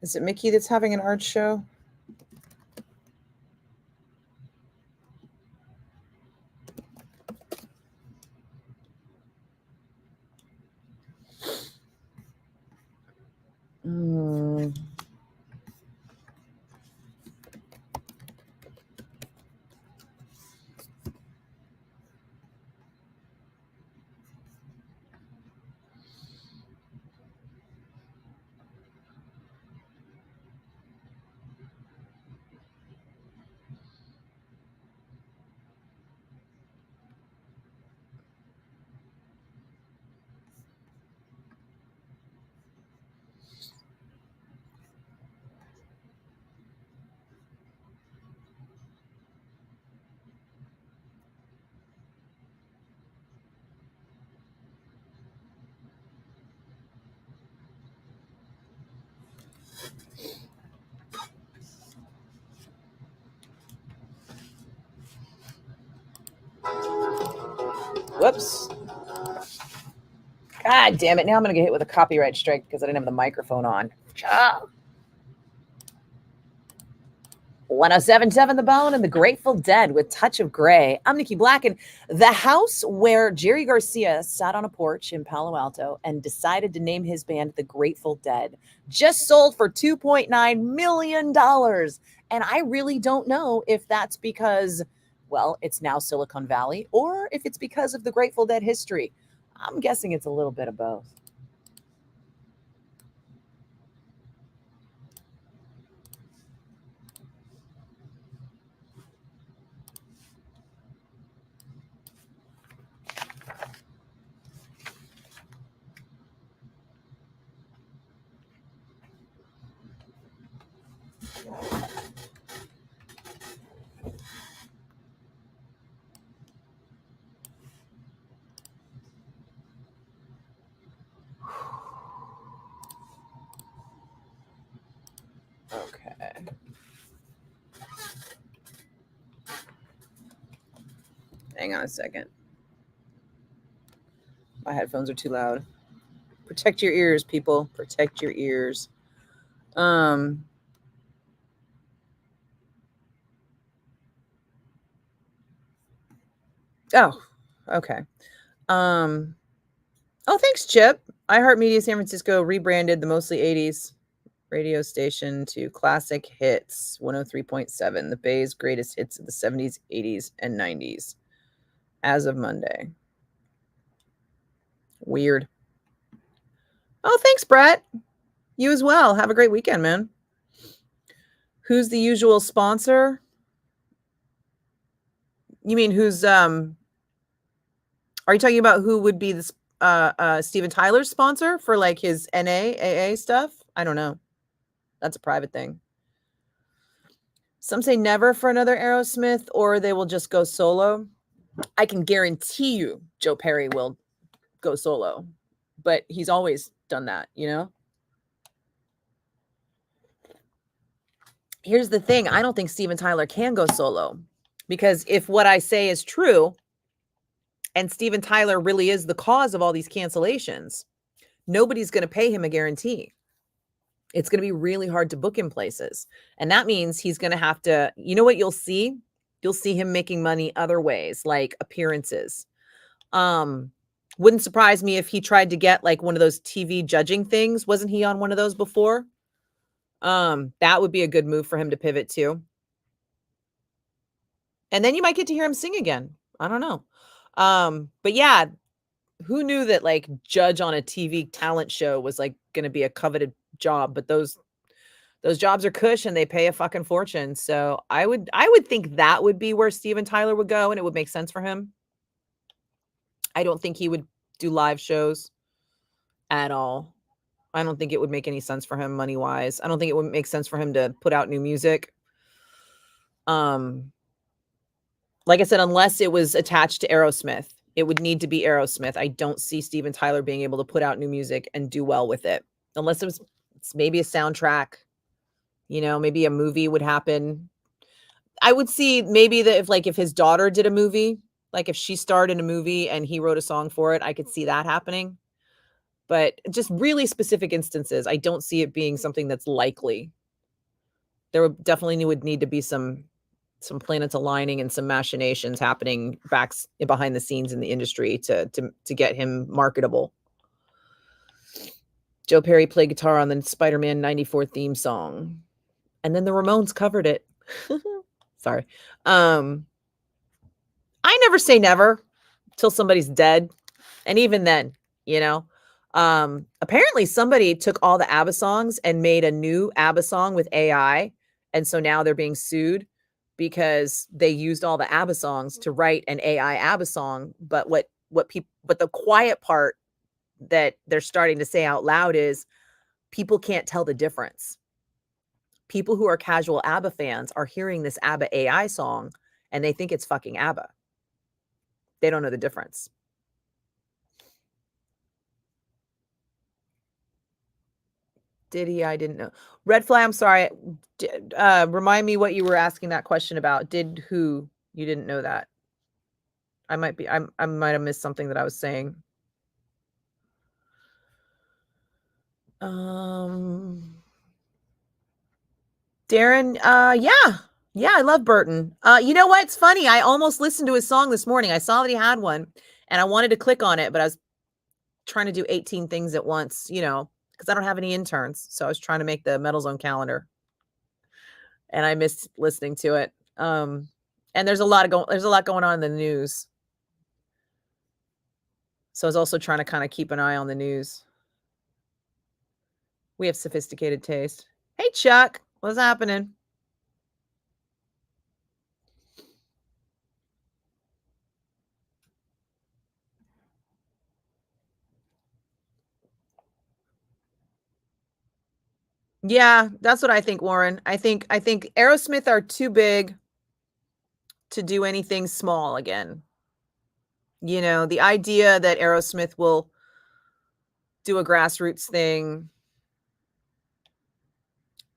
Is it Mickey that's having an art show? Mm. Whoops. God damn it. Now I'm going to get hit with a copyright strike because I didn't have the microphone on. 1077 The Bone and the Grateful Dead with Touch of Grey. I'm Nikki Blakk, and the house where Jerry Garcia sat on a porch in Palo Alto and decided to name his band the Grateful Dead just sold for $2.9 million. And I really don't know if that's because, well, it's now Silicon Valley, or if it's because of the Grateful Dead history. I'm guessing it's a little bit of both. Okay. Hang on a second. My headphones are too loud. Protect your ears, people. Protect your ears. Oh, okay. Oh, thanks, Chip. iHeartMedia San Francisco rebranded the mostly 80s radio station to Classic Hits 103.7, the Bay's greatest hits of the 70s, 80s, and 90s as of Monday. Weird. Oh, thanks, Brett. You as well. Have a great weekend, man. Who's the usual sponsor? You mean who's are you talking about who would be the Steven Tyler's sponsor for like his AA stuff? I don't know. That's a private thing. Some say never for another Aerosmith, or they will just go solo. I can guarantee you Joe Perry will go solo, but he's always done that, you know? Here's the thing. I don't think Steven Tyler can go solo, because if what I say is true, and Steven Tyler really is the cause of all these cancellations, nobody's going to pay him a guarantee. It's going to be really hard to book him places. And that means he's going to have to, you know what you'll see? You'll see him making money other ways, like appearances. Wouldn't surprise me if he tried to get like one of those TV judging things. Wasn't he on one of those before? That would be a good move for him to pivot to. And then you might get to hear him sing again. I don't know. But yeah, who knew that like judge on a TV talent show was like going to be a coveted job? But those jobs are cush and they pay a fucking fortune. So I would think that would be where Steven Tyler would go, and it would make sense for him. I don't think he would do live shows at all. I don't think it would make any sense for him money wise. I don't think it would make sense for him to put out new music. Like I said, unless it was attached to Aerosmith, it would need to be Aerosmith. I don't see Steven Tyler being able to put out new music and do well with it. Unless it's maybe a soundtrack, you know, maybe a movie would happen. I would see maybe that if his daughter did a movie, like if she starred in a movie and he wrote a song for it, I could see that happening. but just really specific instances. I don't see it being something that's likely. There would definitely would need to be some planets aligning and some machinations happening behind the scenes in the industry to get him marketable. Joe Perry played guitar on the Spider-Man 94 theme song, and then the Ramones covered it. Sorry. I never say never till somebody's dead. And even then, apparently somebody took all the ABBA songs and made a new ABBA song with AI. And so now they're being sued because they used all the ABBA songs to write an AI ABBA song. But but the quiet part that they're starting to say out loud is people can't tell the difference. People who are casual ABBA fans are hearing this ABBA AI song and they think it's fucking ABBA. They don't know the difference. Did he? I didn't know. Red flag. I'm sorry. Remind me what you were asking that question about. Did who? You didn't know that. I might have missed something that I was saying. Darren, yeah, I love Burton. You know what? It's funny. I almost listened to his song this morning. I saw that he had one, and I wanted to click on it, but I was trying to do 18 things at once, because I don't have any interns. So I was trying to make the Metal Zone calendar, and I missed listening to it. And there's a lot going on in the news. So I was also trying to kind of keep an eye on the news. We have sophisticated taste. Hey, Chuck, what's happening? Yeah, that's what I think, Warren. I think Aerosmith are too big to do anything small again. The idea that Aerosmith will do a grassroots thing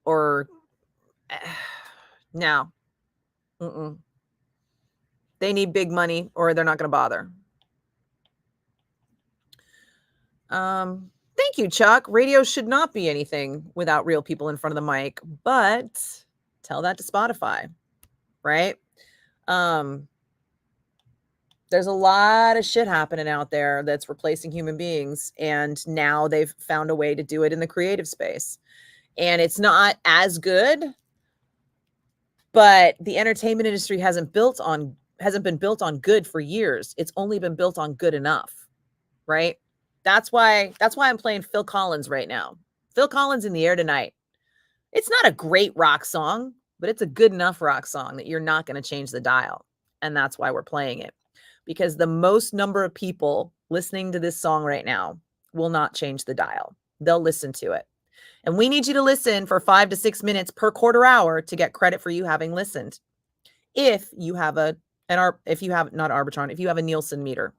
or no. Mm-mm. They need big money or they're not going to bother. Thank you, Chuck. Radio should not be anything without real people in front of the mic, but tell that to Spotify, right? There's a lot of shit happening out there that's replacing human beings, and now they've found a way to do it in the creative space. And it's not as good, but the entertainment industry hasn't been built on good for years. It's only been built on good enough, right? That's why I'm playing Phil Collins right now. Phil Collins in the Air Tonight. It's not a great rock song, but it's a good enough rock song that you're not going to change the dial. And that's why we're playing it. Because the most number of people listening to this song right now will not change the dial. They'll listen to it. And we need you to listen for 5 to 6 minutes per quarter hour to get credit for you having listened. If you have if you have a Nielsen meter.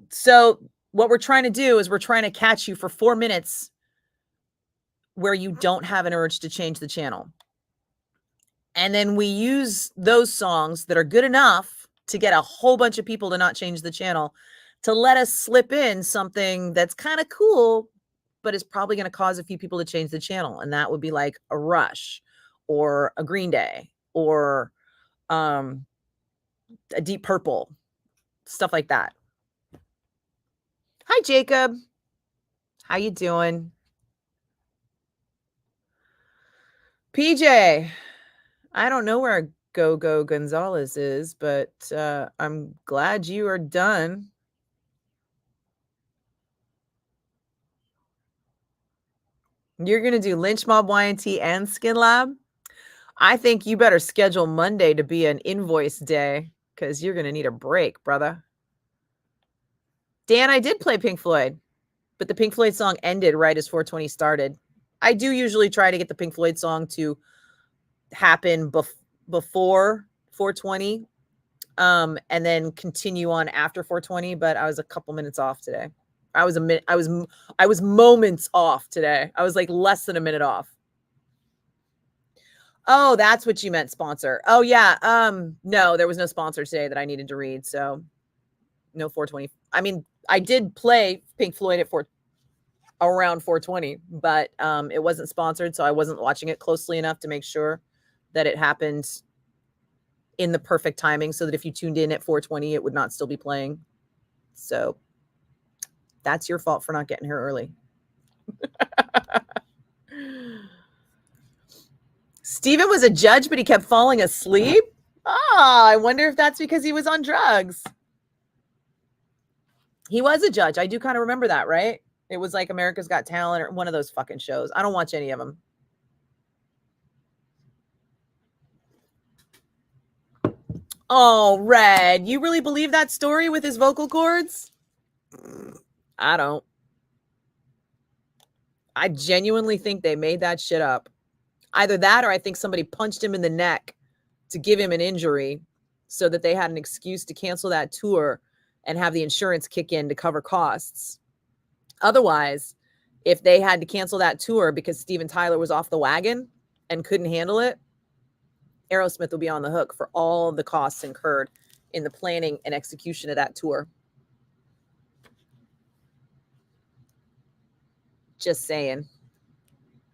So what we're trying to do is we're trying to catch you for 4 minutes where you don't have an urge to change the channel. And then we use those songs that are good enough to get a whole bunch of people to not change the channel, to let us slip in something that's kind of cool, but is probably going to cause a few people to change the channel. And that would be like a Rush or a Green Day or a Deep Purple, stuff like that. Hi, Jacob. How you doing? PJ, I don't know where Go Gonzalez is, but I'm glad you are done. You're going to do Lynch Mob YNT and Skin Lab? I think you better schedule Monday to be an invoice day because you're going to need a break, brother. Dan, I did play Pink Floyd, but the Pink Floyd song ended right as 420 started. I do usually try to get the Pink Floyd song to happen before 420 and then continue on after 420, but I was a couple minutes off today. I was moments off today. I was like less than a minute off. Oh, that's what you meant, sponsor. Oh yeah. No, there was no sponsor today that I needed to read, so no 420. I mean, I did play Pink Floyd at around 420, but it wasn't sponsored, so I wasn't watching it closely enough to make sure that it happened in the perfect timing so that if you tuned in at 420, it would not still be playing. So that's your fault for not getting here early. Steven was a judge, but he kept falling asleep. I wonder if that's because he was on drugs. He was a judge. I do kind of remember that, right? It was like America's Got Talent or one of those fucking shows. I don't watch any of them. Oh, Red, you really believe that story with his vocal cords? I don't. I genuinely think they made that shit up. Either that or I think somebody punched him in the neck to give him an injury so that they had an excuse to cancel that tour and have the insurance kick in to cover costs. Otherwise, if they had to cancel that tour because Steven Tyler was off the wagon and couldn't handle it, Aerosmith will be on the hook for all the costs incurred in the planning and execution of that tour. Just saying.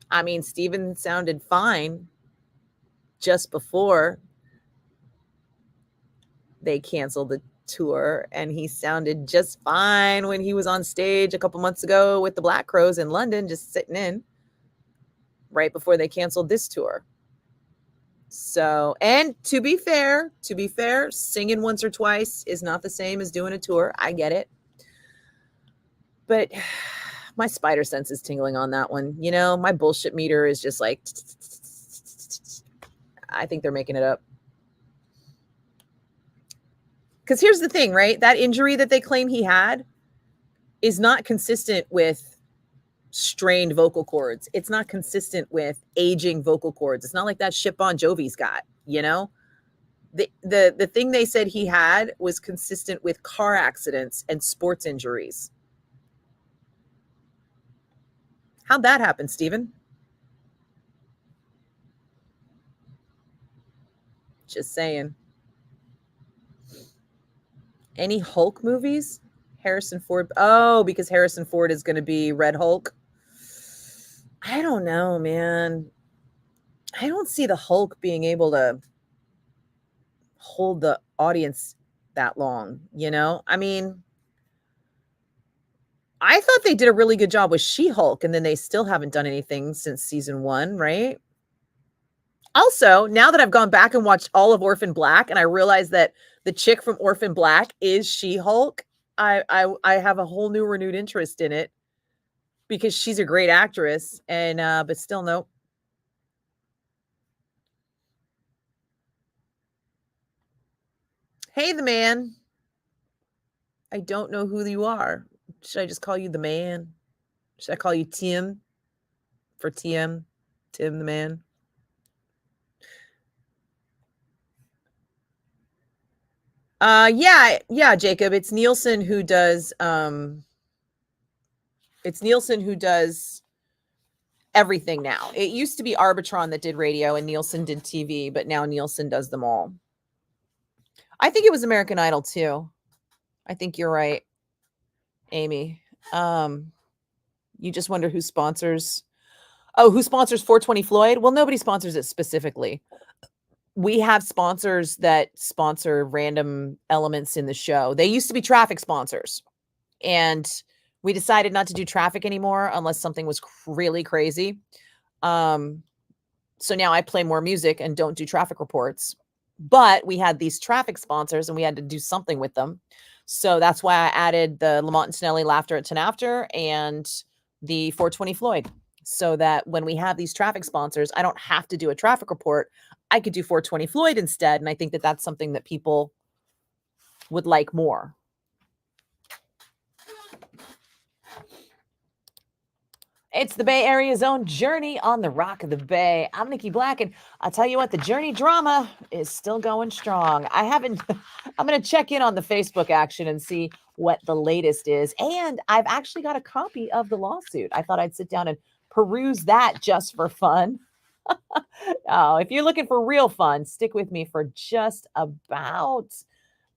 I mean, Steven sounded fine just before they canceled the tour, and he sounded just fine when he was on stage a couple months ago with the Black Crowes in London, just sitting in right before they canceled this tour. So, and to be fair, singing once or twice is not the same as doing a tour. I get it. But my spider sense is tingling on that one. You know, my bullshit meter is just like, I think they're making it up. Because here's the thing, right? That injury that they claim he had is not consistent with strained vocal cords. It's not consistent with aging vocal cords. It's not like that shit Bon Jovi's got, you know? The thing they said he had was consistent with car accidents and sports injuries. How'd that happen, Steven? Just saying. Any Hulk movies? Harrison Ford. Oh, because Harrison Ford is going to be Red Hulk. I don't know, man. I don't see the Hulk being able to hold the audience that long, you know? I mean, I thought they did a really good job with She-Hulk, and then they still haven't done anything since season 1, right? Also, now that I've gone back and watched all of Orphan Black, and I realize that the chick from Orphan Black is She-Hulk, I have a whole new renewed interest in it because she's a great actress, and but still, nope. Hey, the man. I don't know who you are. Should I just call you the man? Should I call you Tim for TM? Tim the man. Yeah, Jacob. It's Nielsen who does everything now. It used to be Arbitron that did radio and Nielsen did TV, but now Nielsen does them all. I think it was American Idol too. I think you're right, Amy. You just wonder who sponsors. Oh, who sponsors 420 Floyd? Well, nobody sponsors it specifically. We have sponsors that sponsor random elements in the show. They used to be traffic sponsors, and we decided not to do traffic anymore unless something was really crazy. So now I play more music and don't do traffic reports. But we had these traffic sponsors and we had to do something with them. So that's why I added the Lamont and Snelly Laughter at 10 After and the 420 Floyd. So that when we have these traffic sponsors, I don't have to do a traffic report. I could do 420 Floyd instead. And I think that that's something that people would like more. It's the Bay Area's own Journey on the Rock of the Bay. I'm Nikki Blakk, and I'll tell you what, the Journey drama is still going strong. I'm going to check in on the Facebook action and see what the latest is. And I've actually got a copy of the lawsuit. I thought I'd sit down and peruse that just for fun. Oh, if you're looking for real fun, stick with me for just about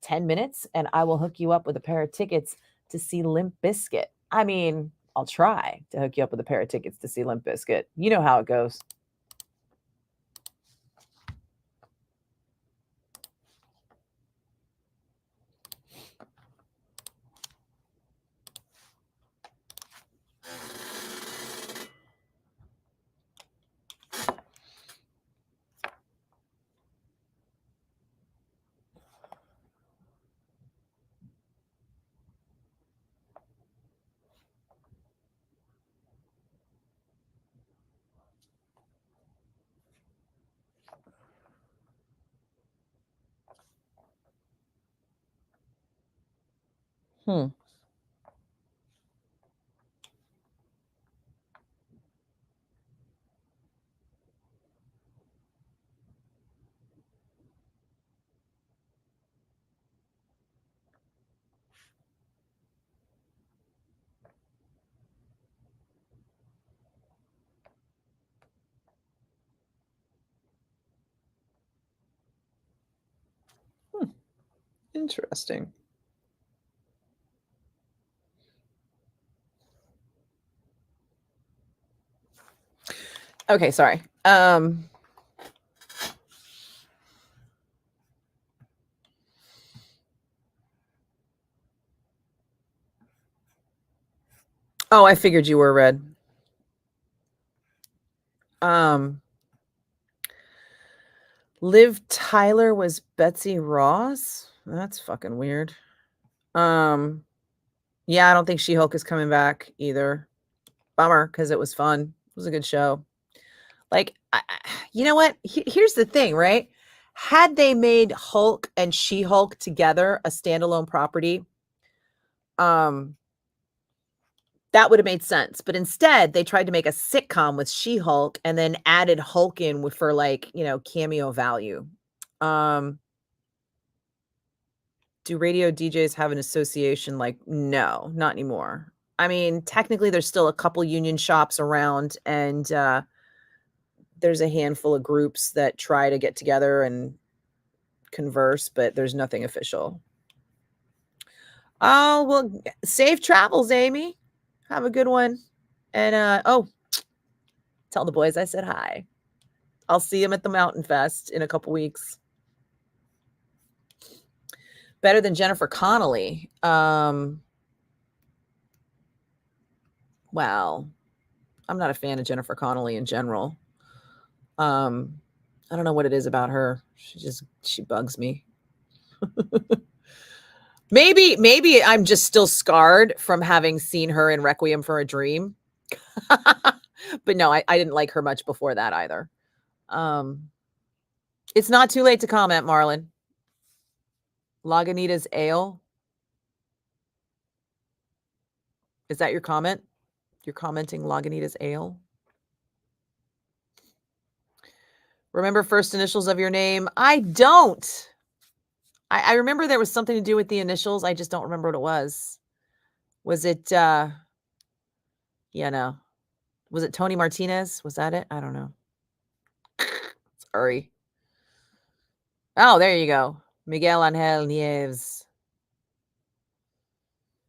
10 minutes, and I will hook you up with a pair of tickets to see Limp Bizkit. I mean, I'll try to hook you up with a pair of tickets to see Limp Bizkit. You know how it goes. Hmm. Interesting. Okay, sorry. Oh, I figured you were red. Liv Tyler was Betsy Ross? That's fucking weird. Yeah, I don't think She-Hulk is coming back either. Bummer, because it was fun. It was a good show. Like, you know what? Here's the thing, right? Had they made Hulk and She-Hulk together a standalone property, that would have made sense. But instead, they tried to make a sitcom with She-Hulk and then added Hulk in for like, cameo value. Do radio DJs have an association? Like, no, not anymore. I mean, technically, there's still a couple union shops around, and there's a handful of groups that try to get together and converse, but there's nothing official. Oh, well, safe travels, Amy. Have a good one. And, tell the boys I said hi. I'll see them at the Mountain Fest in a couple weeks. Better than Jennifer Connelly. Well, I'm not a fan of Jennifer Connelly in general. I don't know what it is about her. She bugs me. Maybe I'm just still scarred from having seen her in Requiem for a Dream. But no, I didn't like her much before that either. It's not too late to comment, Marlon. Lagunitas Ale. Is that your comment? You're commenting Lagunitas Ale? Remember first initials of your name? I don't. I remember there was something to do with the initials. I just don't remember what it was. Was it, no. Was it Tony Martinez? Was that it? I don't know. Sorry. Oh, there you go. Miguel Angel Nieves.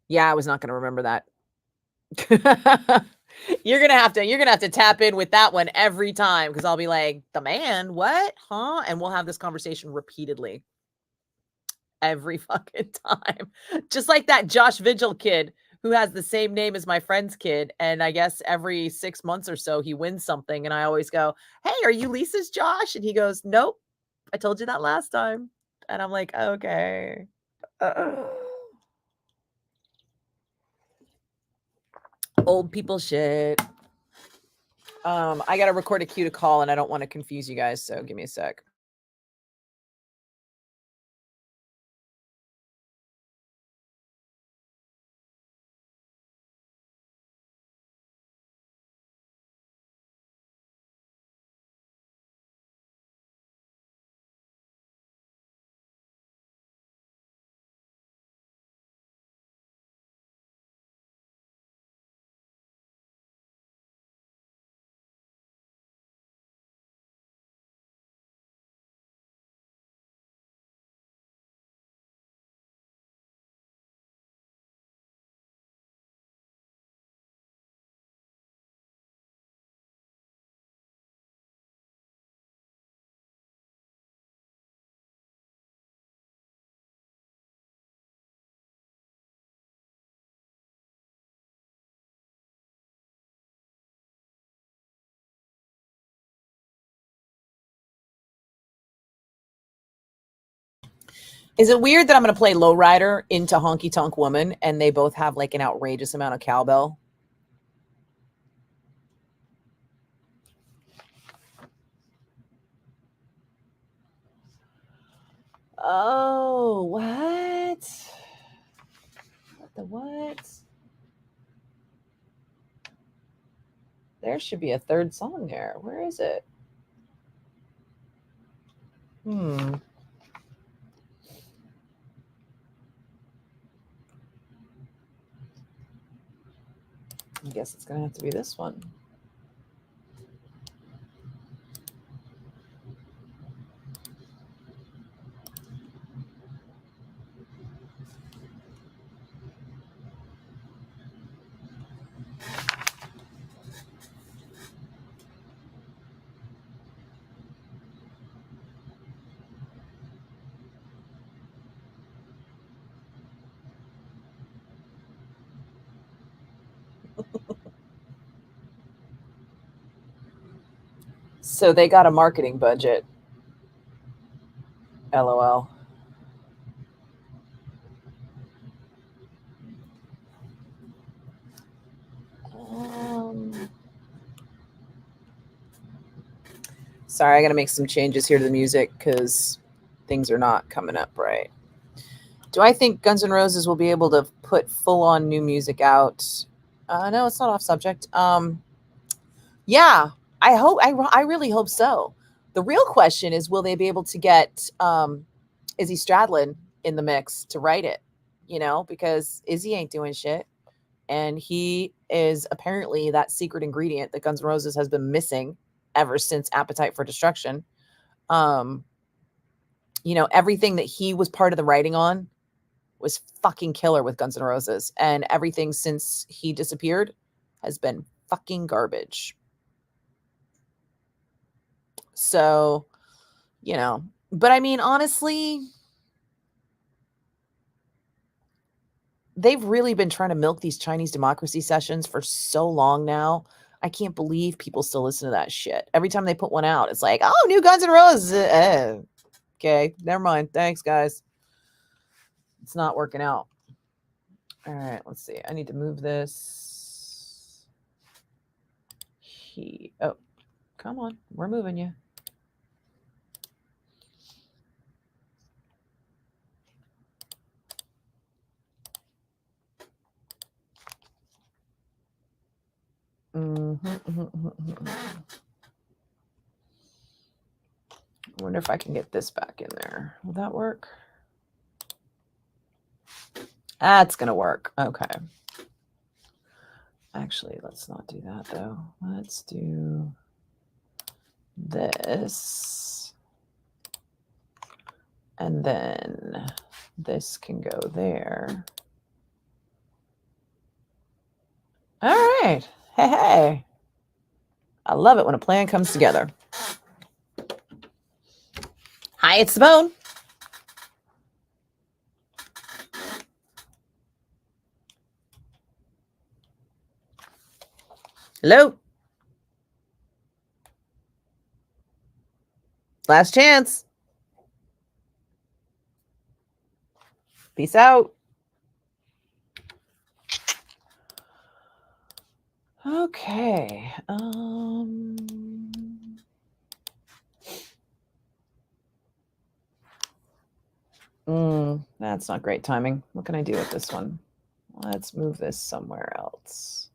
Yeah, I was not going to remember that. You're gonna have to tap in with that one every time, because I'll be like, the man, what? Huh? And we'll have this conversation repeatedly. Every fucking time. Just like that Josh Vigil kid who has the same name as my friend's kid. And I guess every 6 months or so he wins something. And I always go, hey, are you Lisa's Josh? And he goes, nope. I told you that last time. And I'm like, okay. Old people shit. I got to record a cue to call, and I don't want to confuse you guys. So give me a sec. Is it weird that I'm going to play Lowrider into Honky Tonk Woman and they both have like an outrageous amount of cowbell? Oh, what? What the what? There should be a third song there. Where is it? I guess it's going to have to be this one. So they got a marketing budget. LOL. Sorry, I got to make some changes here to the music because things are not coming up right. Do I think Guns N' Roses will be able to put full-on new music out? No, it's not off subject. Yeah, I hope. I really hope so. The real question is, will they be able to get Izzy Stradlin in the mix to write it? You know, because Izzy ain't doing shit. And he is apparently that secret ingredient that Guns N' Roses has been missing ever since Appetite for Destruction. You know, everything that he was part of the writing on was fucking killer with Guns N' Roses. And everything since he disappeared has been fucking garbage. So, you know, but I mean, honestly, they've really been trying to milk these Chinese democracy sessions for so long now. I can't believe people still listen to that shit. Every time they put one out, it's like, oh, new Guns N' Roses. Okay, never mind. Thanks, guys. It's not working out. All right, let's see. I need to move this. Oh, come on. We're moving you. I wonder if I can get this back in there. Will that work? That's going to work. Okay. Actually, let's not do that, though. Let's do this. And then this can go there. All right. Hey. I love it when a plan comes together. Hi, it's Simone. Hello. Last chance. Peace out. Okay. That's not great timing. What can I do with this one? Let's move this somewhere else.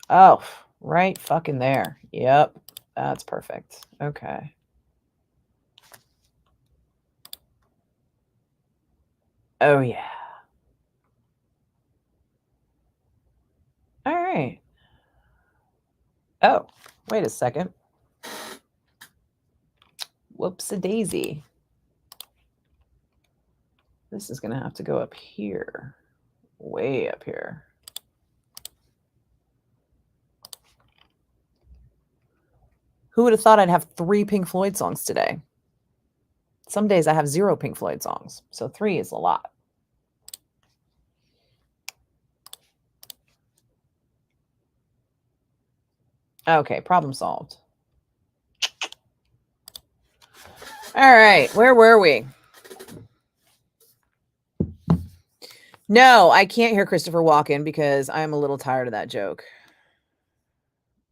Oh, right fucking there. Yep. That's perfect. Okay. Oh, yeah. All right. Oh, wait a second. Whoops-a-daisy. This is going to have to go up here. Way up here. Who would have thought I'd have 3 Pink Floyd songs today? Some days I have 0 Pink Floyd songs, so 3 is a lot. Okay, problem solved. All right, where were we? No, I can't hear Christopher Walken because I'm a little tired of that joke.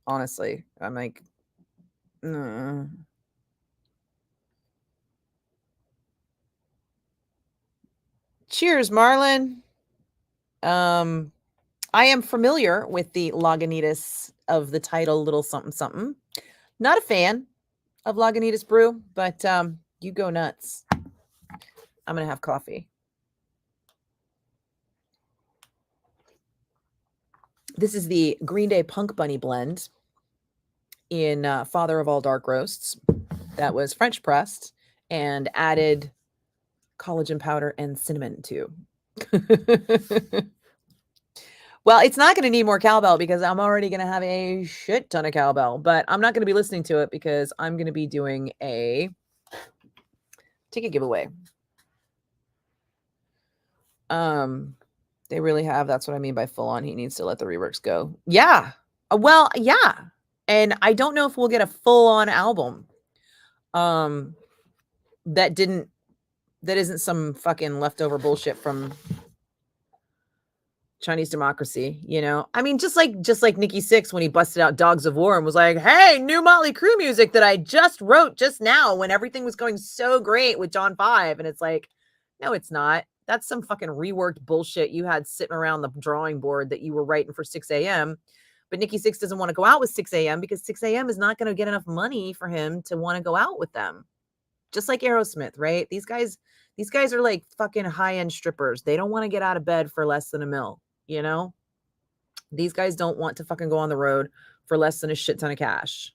Honestly, I'm like, cheers, Marlon. I am familiar with the Lagunitas of the title Little Something Something. Not a fan of Lagunitas brew, but you go nuts. I'm going to have coffee. This is the Green Day Punk Bunny blend in Father of All Dark Roasts that was French pressed and added collagen powder and cinnamon to. Well, it's not going to need more cowbell because I'm already going to have a shit ton of cowbell, but I'm not going to be listening to it because I'm going to be doing a ticket giveaway. They really have. That's what I mean by full on. He needs to let the reworks go. Yeah. Well, yeah. And I don't know if we'll get a full on album. That isn't some fucking leftover bullshit from Chinese democracy, you know? I mean, just like Nikki Sixx when he busted out Dogs of War and was like, hey, new Motley Crue music that I just wrote just now when everything was going so great with John 5. And it's like, no, it's not. That's some fucking reworked bullshit you had sitting around the drawing board that you were writing for 6 a.m. But Nikki Sixx doesn't want to go out with 6 a.m. because 6 a.m. is not going to get enough money for him to want to go out with them. Just like Aerosmith, right? These guys are like fucking high-end strippers. They don't want to get out of bed for less than $1 million, you know? These guys don't want to fucking go on the road for less than a shit ton of cash.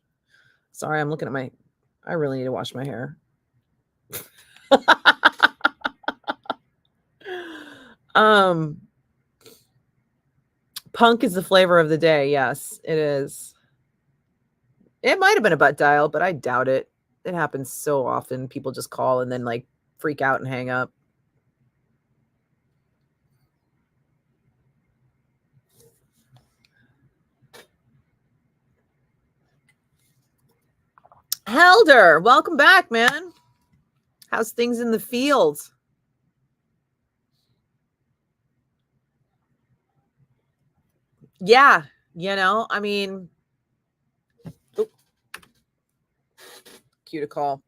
Sorry, I'm looking at I really need to wash my hair. Punk is the flavor of the day. Yes, it is. It might have been a butt dial, but I doubt it. It happens so often. People just call and then like freak out and hang up. Helder, welcome back, man. How's things in the field? Yeah, you know, I mean, cue to call.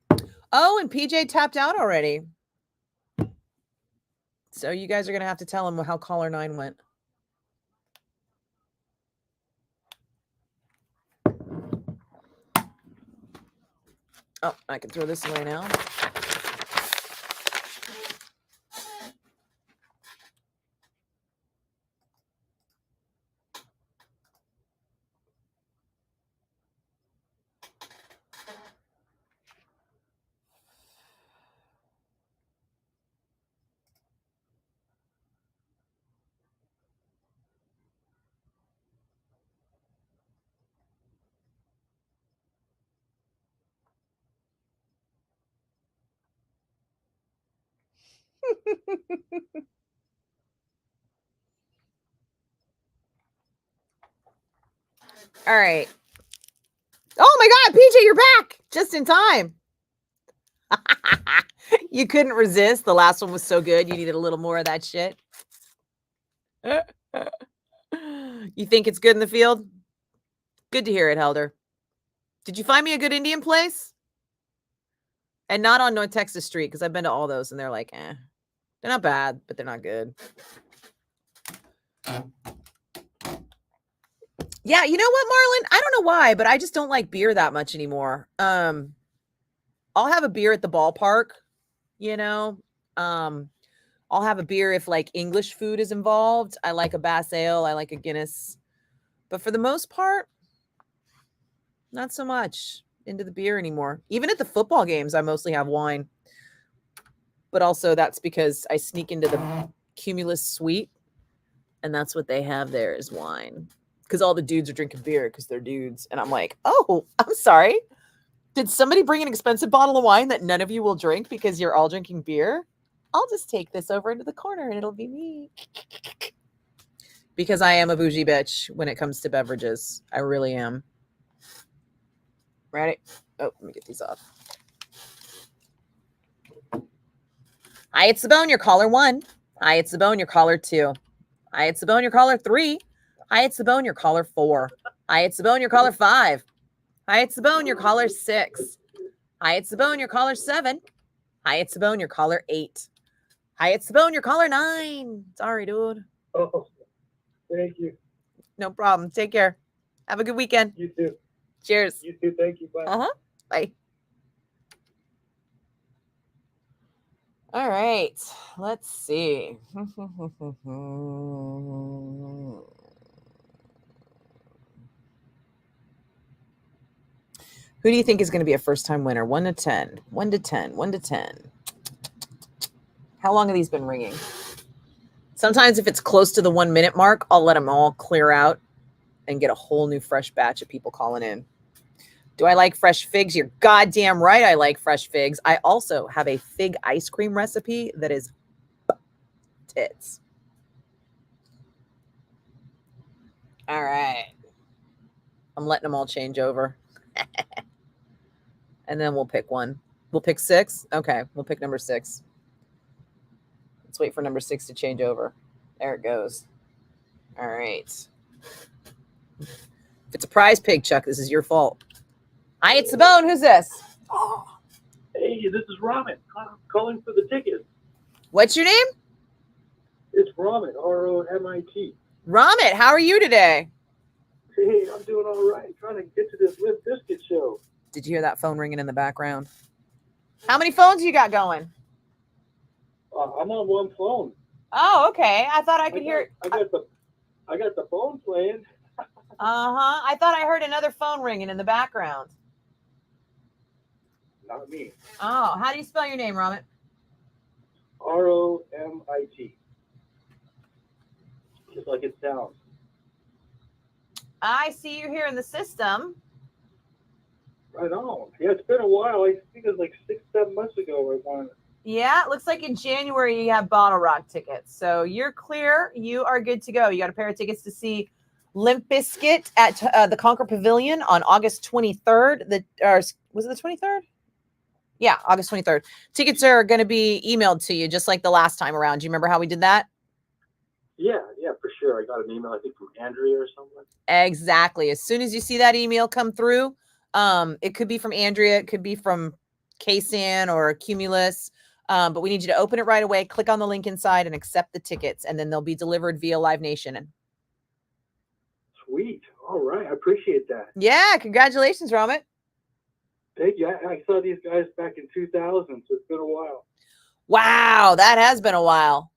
Oh, and PJ tapped out already. So you guys are going to have to tell him how caller 9 went. Oh, I can throw this away now. All right. Oh my God, PJ, you're back just in time. You couldn't resist. The last one was so good. You needed a little more of that shit. You think it's good in the field? Good to hear it, Helder. Did you find me a good Indian place? And not on North Texas Street, because I've been to all those and they're like, eh. They're not bad, but they're not good. Yeah, you know what, Marlon? I don't know why, but I just don't like beer that much anymore. I'll have a beer at the ballpark, you know. I'll have a beer if like English food is involved. I like a Bass Ale, I like a Guinness. But for the most part, not so much into the beer anymore. Even at the football games, I mostly have wine. But also that's because I sneak into the Cumulus Suite, and that's what they have there is wine. Because all the dudes are drinking beer because they're dudes. And I'm like, oh, I'm sorry. Did somebody bring an expensive bottle of wine that none of you will drink because you're all drinking beer? I'll just take this over into the corner and it'll be me. Because I am a bougie bitch when it comes to beverages. I really am. Ready? Oh, let me get these off. Hi, it's the bone. Your caller 1. Hi, it's the bone, your caller 2. Hi, it's the bone, your caller 3. Hi, it's the bone, your caller 4. Hi, it's the bone, your caller 5. Hi, it's the bone, your caller 6. Hi, it's the bone, your caller 7. Hi, it's the bone, your caller 8. Hi, it's the bone, your caller 9. Sorry, dude. Oh, thank you. No problem. Take care. Have a good weekend. You too. Cheers. You too. Thank you. Bye. Uh-huh. Bye. All right. Let's see. Who do you think is going to be a first-time winner? 1 to 10. 1 to 10. 1 to 10. How long have these been ringing? Sometimes if it's close to the 1 minute mark, I'll let them all clear out and get a whole new fresh batch of people calling in. Do I like fresh figs? You're goddamn right I like fresh figs. I also have a fig ice cream recipe that is tits. All right. I'm letting them all change over. And then we'll pick one. We'll pick 6? Okay, we'll pick number 6. Let's wait for number 6 to change over. There it goes. All right. If it's a prize pig, Chuck, this is your fault. Hi, it's the bone. Who's this? Oh, hey, this is Ramen. I'm calling for the tickets. What's your name? It's Ramen, R-O-M-I-T. Ramit, how are you today? Hey, I'm doing all right. Trying to get to this Limp Bizkit show. Did you hear that phone ringing in the background? How many phones you got going? I'm on one phone. Oh, okay. I thought I could hear. I got the phone playing. I thought I heard another phone ringing in the background. Not me. Oh, how do you spell your name, Ramit? R-O-M-I-T. Just like it sounds. I see you here in the system. Right on. Yeah, it's been a while. I think it was like 6-7 months ago I won. Yeah, it looks like in January you have Bottle Rock tickets. So you're clear. You are good to go. You got a pair of tickets to see Limp Bizkit at the Concord Pavilion on August 23rd. Was it the 23rd? Yeah, August 23rd. Tickets are going to be emailed to you just like the last time around. Do you remember how we did that? Yeah, for sure. I got an email, I think, from Andrea or something. Exactly. As soon as you see that email come through, it could be from Andrea, it could be from KSAN or Cumulus, but we need you to open it right away, click on the link inside and accept the tickets, and then they'll be delivered via Live Nation. Sweet. All right. I appreciate that. Yeah, congratulations, Ramit. Thank you. I saw these guys back in 2000, so it's been a while. Wow, that has been a while.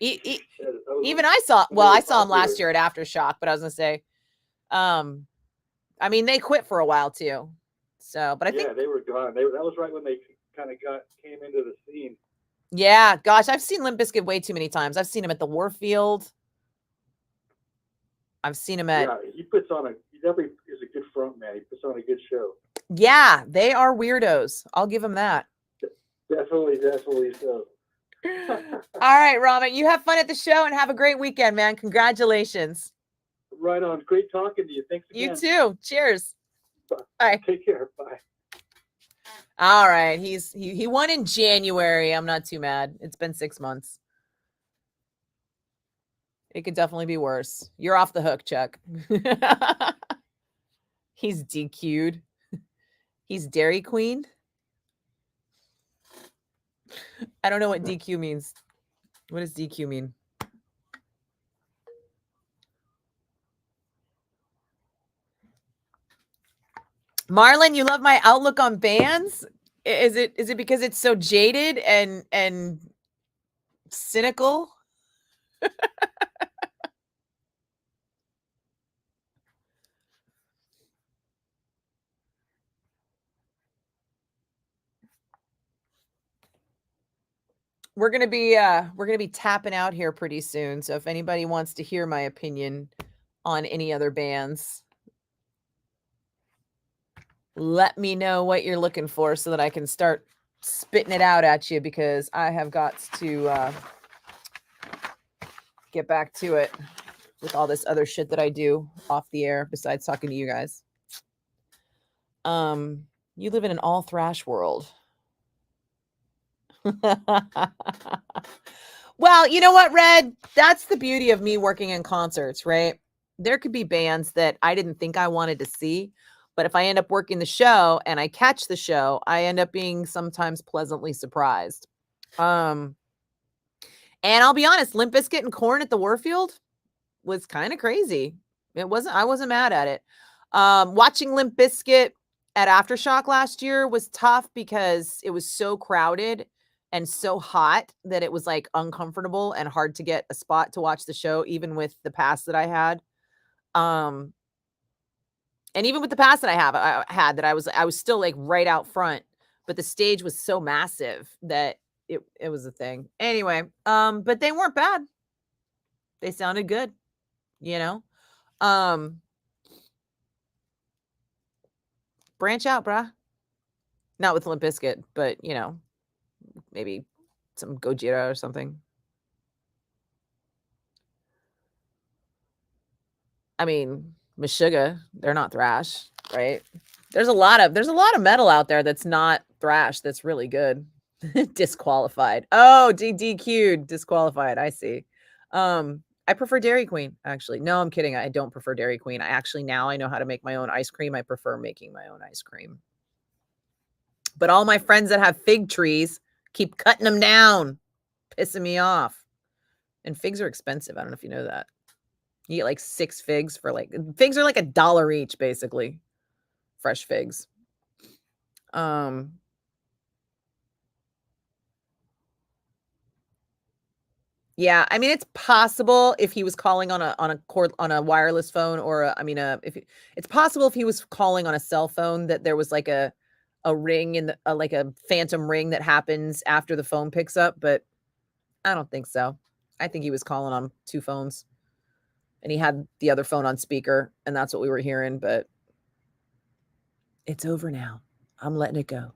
Even I saw them last year at Aftershock, but I was gonna say, I mean, they quit for a while too. So, but I think they were gone. That was right when they kind of came into the scene. Yeah, gosh, I've seen Limp Bizkit way too many times. I've seen him at the Warfield. I've seen him at. Yeah, he definitely is a good front man. He puts on a good show. Yeah, they are weirdos. I'll give him that. Definitely so. All right, Ramit, you have fun at the show and have a great weekend, man. Congratulations. Right on. Great talking to you. Thanks again. You too. Cheers. Bye. Take care. Bye. All right. He won in January. I'm not too mad. It's been 6 months. It could definitely be worse. You're off the hook, Chuck. He's DQ'd. He's Dairy Queen. I don't know what DQ means. What does DQ mean? Marlon, you love my outlook on bands? Is it because it's so jaded and cynical? We're gonna be tapping out here pretty soon. So if anybody wants to hear my opinion on any other bands, let me know what you're looking for so that I can start spitting it out at you, because I have got to get back to it with all this other shit that I do off the air besides talking to you guys. You live in an all thrash world. Well, you know what, Red? That's the beauty of me working in concerts, right? There could be bands that I didn't think I wanted to see, but if I end up working the show and I catch the show, I end up being sometimes pleasantly surprised. And I'll be honest, Limp Bizkit and Korn at the Warfield was kind of crazy. I wasn't mad at it. Watching Limp Bizkit at Aftershock last year was tough because it was so crowded and so hot that it was like uncomfortable and hard to get a spot to watch the show, even with the pass that I had. And even with the pass that I had that I was still like right out front, but the stage was so massive that it was a thing. Anyway, but they weren't bad. They sounded good, you know. Branch out, bruh. Not with Limp Bizkit, but you know, maybe some Gojira or something. I mean, Meshuggah, they're not thrash, right? There's a lot of metal out there that's not thrash that's really good. Disqualified. Oh, DQ'd, disqualified. I see. I prefer Dairy Queen, actually. No, I'm kidding. I don't prefer Dairy Queen. Now I know how to make my own ice cream. I prefer making my own ice cream. But all my friends that have fig trees keep cutting them down, pissing me off. And figs are expensive. I don't know if you know that. You get like 6 figs for figs are like $1 each, basically. Fresh figs. Yeah, I mean, it's possible if he was calling on a wireless phone, or it's possible if he was calling on a cell phone that there was like a ring in the like a phantom ring that happens after the phone picks up, but I don't think so. I think he was calling on 2 phones and he had the other phone on speaker and that's what we were hearing, but it's over now. I'm letting it go.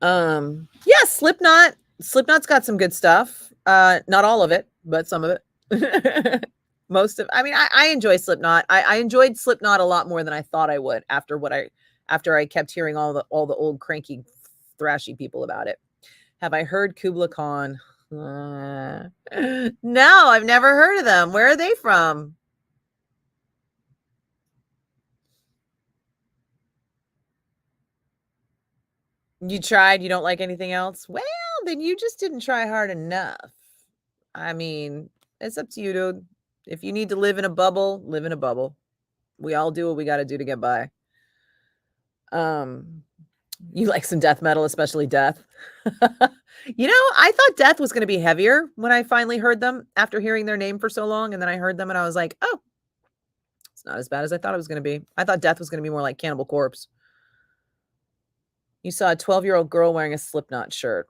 Yeah, Slipknot's got some good stuff. Not all of it, but some of it. I enjoy Slipknot. I enjoyed Slipknot a lot more than I thought I would after I kept hearing all the old cranky thrashy people about it. Have I heard Kubla Khan? No, I've never heard of them. Where are they from? You tried, you don't like anything else? Well, then you just didn't try hard enough. I mean, it's up to you, dude. If you need to live in a bubble, live in a bubble. We all do what we got to do to get by. You like some death metal, especially Death. I thought Death was going to be heavier when I finally heard them after hearing their name for so long. And then I heard them and I was like, oh, it's not as bad as I thought it was going to be. I thought Death was going to be more like Cannibal Corpse. You saw a 12-year-old girl wearing a Slipknot shirt.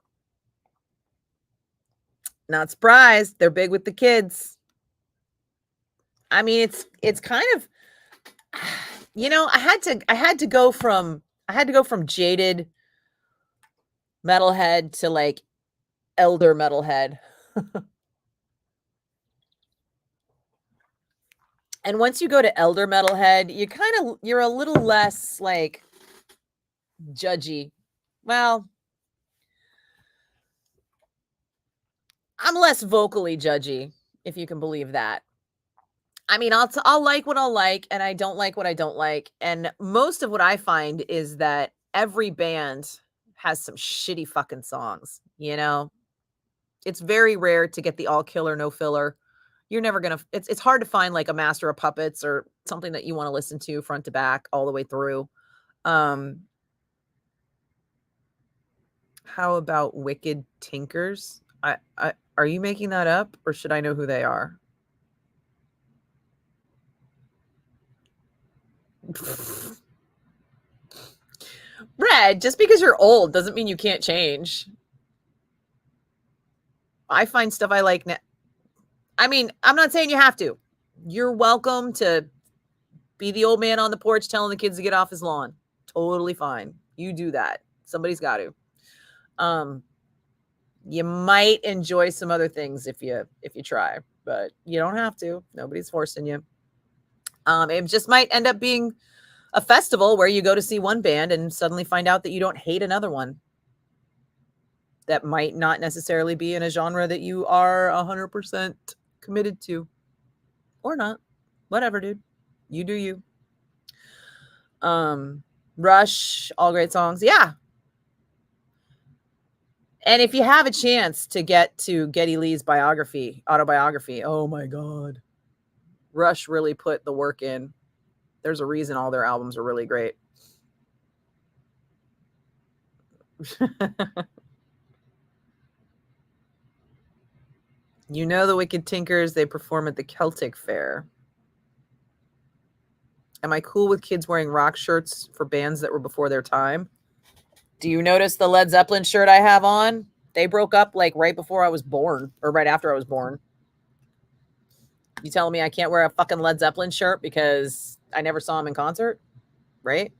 Not surprised. They're big with the kids. I mean, it's kind of, I had to go from jaded metalhead to like elder metalhead. And once you go to elder metalhead, you're a little less like judgy. Well, I'm less vocally judgy, if you can believe that. I mean, I'll like what I'll like, and I don't like what I don't like. And most of what I find is that every band has some shitty fucking songs, It's very rare to get the all killer, no filler. You're never going to, it's hard to find like a Master of Puppets or something that you want to listen to front to back all the way through. How about Wicked Tinkers? Are you making that up or should I know who they are? Red, just because you're old doesn't mean you can't change. I find stuff I like now. I mean, I'm not saying you have to. You're welcome to be the old man on the porch telling the kids to get off his lawn. Totally fine. You do that. Somebody's got to. You might enjoy some other things if you try, but you don't have to. Nobody's forcing you. It just might end up being a festival where you go to see one band and suddenly find out that you don't hate another one. that might not necessarily be in a genre that you are 100% committed to, or not. Whatever, dude. You do you. Rush, all great songs. Yeah. And if you have a chance to get to Geddy Lee's autobiography, oh my God. Rush really put the work in. There's a reason all their albums are really great. You know the Wicked Tinkers, they perform at the Celtic Fair. Am I cool with kids wearing rock shirts for bands that were before their time? Do you notice the Led Zeppelin shirt I have on? They broke up like right before I was born, or right after I was born. You telling me I can't wear a fucking Led Zeppelin shirt because I never saw them in concert? Right?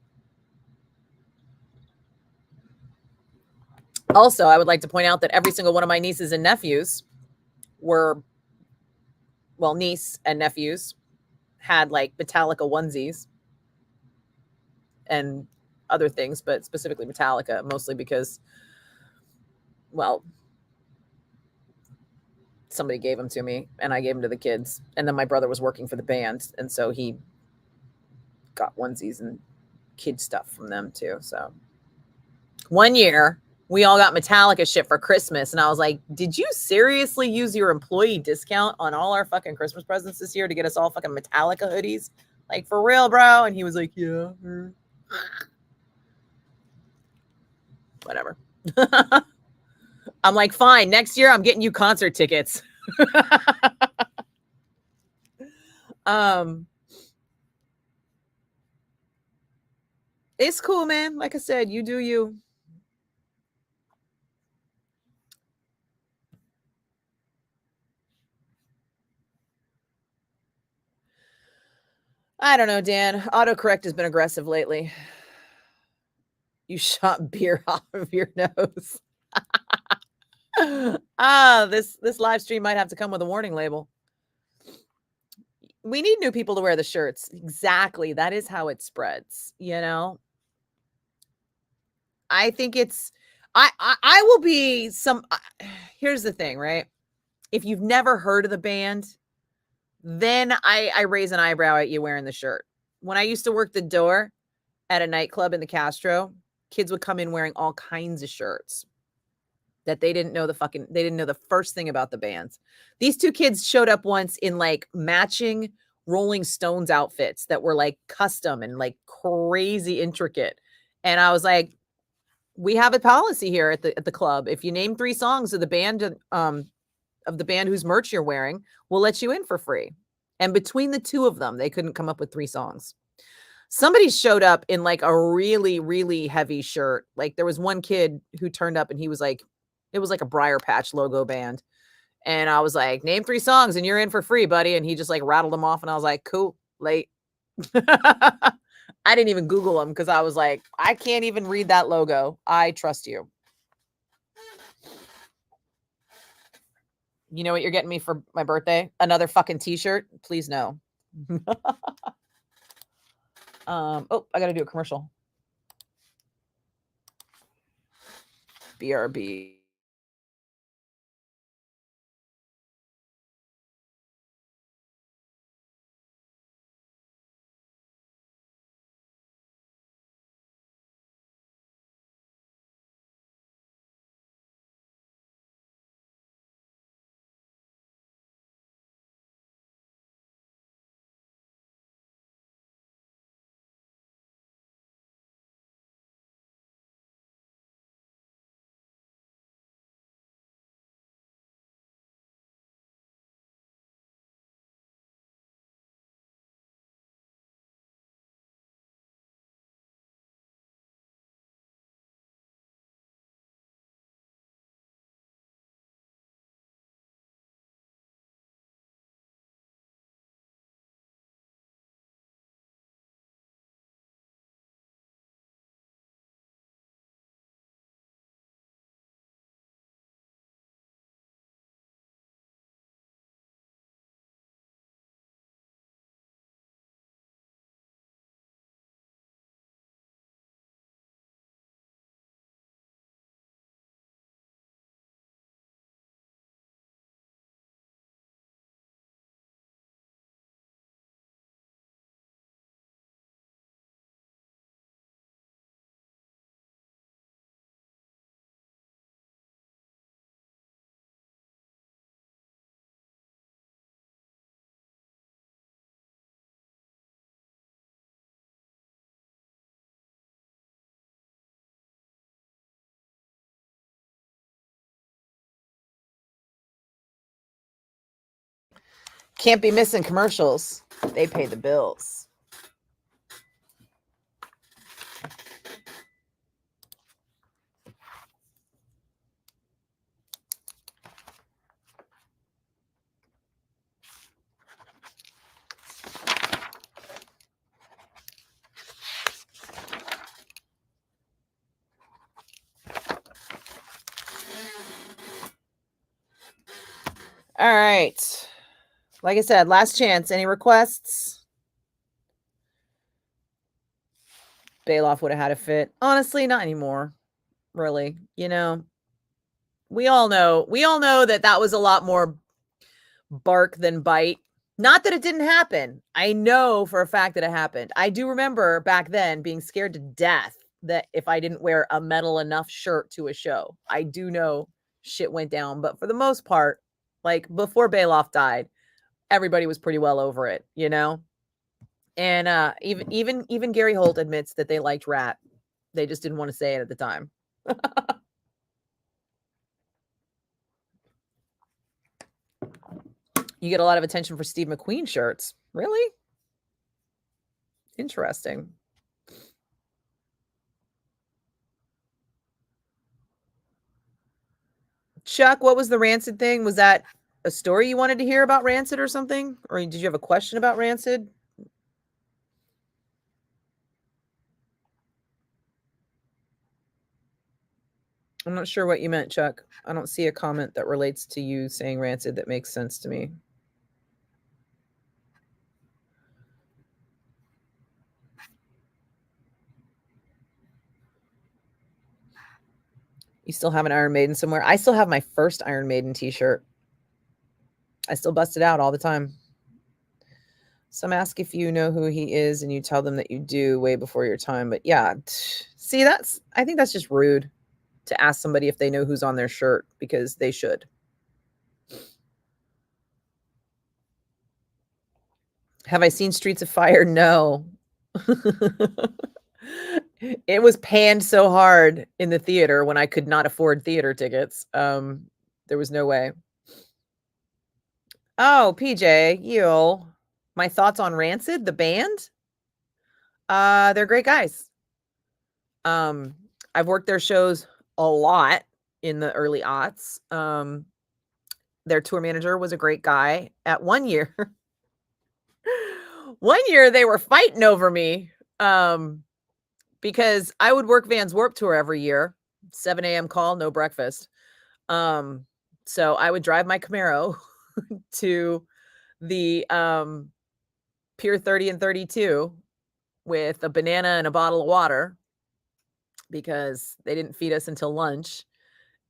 Also, I would like to point out that every single one of my nieces and nephews niece and nephews had like Metallica onesies and other things, but specifically Metallica, mostly because, well, somebody gave them to me and I gave them to the kids. And then my brother was working for the band. And so he got onesies and kid stuff from them too. So one year we all got Metallica shit for Christmas. And I was like, did you seriously use your employee discount on all our fucking Christmas presents this year to get us all fucking Metallica hoodies? Like, for real, bro? And he was like, yeah. Whatever. I'm like, fine. Next year I'm getting you concert tickets. It's cool, man. Like I said, you do you. I don't know, Dan. Autocorrect has been aggressive lately. You shot beer off of your nose. This live stream might have to come with a warning label. We need new people to wear the shirts. Exactly. That is how it spreads, you know? I think it's I will be some here's the thing, right? If you've never heard of the band, then I raise an eyebrow at you wearing the shirt. When I used to work the door at a nightclub in the Castro, kids would come in wearing all kinds of shirts that they didn't know the first thing about the bands. These two kids showed up once in like matching Rolling Stones outfits that were like custom and like crazy intricate. And I was like, we have a policy here at the club. If you name 3 songs of the band whose merch you're wearing, we'll let you in for free. And between the two of them, they couldn't come up with 3 songs. Somebody showed up in like a really, really heavy shirt. Like there was one kid who turned up and he was like, it was like a Briar Patch logo band. And I was like, name 3 songs and you're in for free, buddy. And he just like rattled them off. And I was like, cool, late. I didn't even Google him because I was like, I can't even read that logo. I trust you. You know what you're getting me for my birthday? Another fucking t-shirt? Please no. Oh, I got to do a commercial. BRB. Can't be missing commercials. They pay the bills. All right. Like I said, last chance. Any requests? Bailoff would have had a fit. Honestly, not anymore. Really. You know, we all know that was a lot more bark than bite. Not that it didn't happen. I know for a fact that it happened. I do remember back then being scared to death that if I didn't wear a metal enough shirt to a show. I do know shit went down, but for the most part, like before Bailoff died, everybody was pretty well over it, you know? And even Gary Holt admits that they liked Rat. They just didn't want to say it at the time. You get a lot of attention for Steve McQueen shirts. Really? Interesting. Chuck, what was the Rancid thing? Was that a story you wanted to hear about Rancid or something? Or did you have a question about Rancid? I'm not sure what you meant, Chuck. I don't see a comment that relates to you saying Rancid that makes sense to me. You still have an Iron Maiden somewhere? I still have my first Iron Maiden t-shirt. I still bust it out all the time. Some ask if you know who he is and you tell them that you do way before your time. But yeah, see, I think that's just rude to ask somebody if they know who's on their shirt, because they should. Have I seen Streets of Fire? No. It was panned so hard in the theater when I could not afford theater tickets. There was no way. Oh, PJ, you. My thoughts on Rancid, the band? They're great guys. I've worked their shows a lot in the early aughts. Their tour manager was a great guy. At one year they were fighting over me. Because I would work Vans Warped Tour every year, 7 a.m. call, no breakfast. So I would drive my Camaro to the Pier 30 and 32 with a banana and a bottle of water because they didn't feed us until lunch.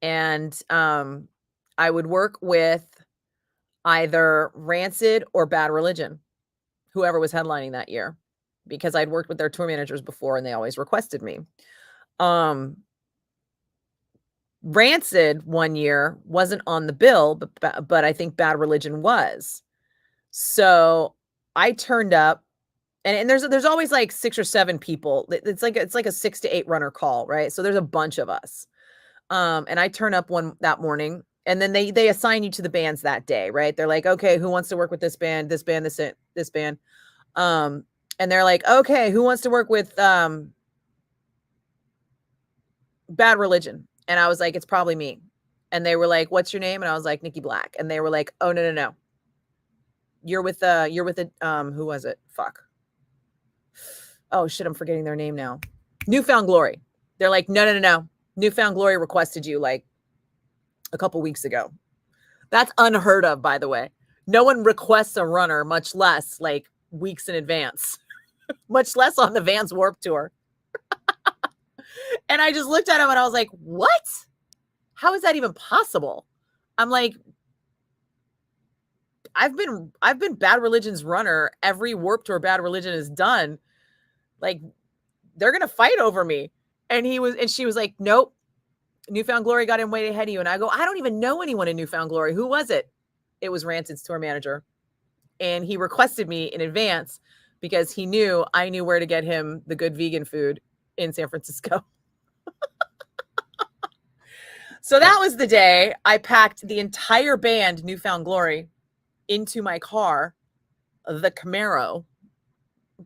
And I would work with either Rancid or Bad Religion, whoever was headlining that year, because I'd worked with their tour managers before and they always requested me. Rancid one year wasn't on the bill, but I think Bad Religion was. So I turned up, and there's always like 6 or 7 people. It's like a 6 to 8 runner call, right? So there's a bunch of us. And I turn up that morning, and then they assign you to the bands that day, right? They're like, okay, who wants to work with this band, this band, this band? And they're like, okay, who wants to work with Bad Religion? And I was like, it's probably me. And they were like, what's your name? And I was like, Nikki Blakk. And they were like, oh, no. You're with who was it? Fuck. Oh shit, I'm forgetting their name now. Newfound Glory. They're like, no. Newfound Glory requested you like a couple weeks ago. That's unheard of, by the way. No one requests a runner, much less like weeks in advance, much less on the Vans Warped Tour. And I just looked at him and I was like, what? How is that even possible? I'm like, I've been Bad Religion's runner every Warped Tour Bad Religion has done. Like, they're gonna fight over me. And she was like, nope. Newfound Glory got in way ahead of you. And I go, I don't even know anyone in Newfound Glory. Who was it? It was Rancid's tour manager. And he requested me in advance because he knew I knew where to get him the good vegan food in San Francisco. So that was the day I packed the entire band Newfound Glory into my car, the Camaro,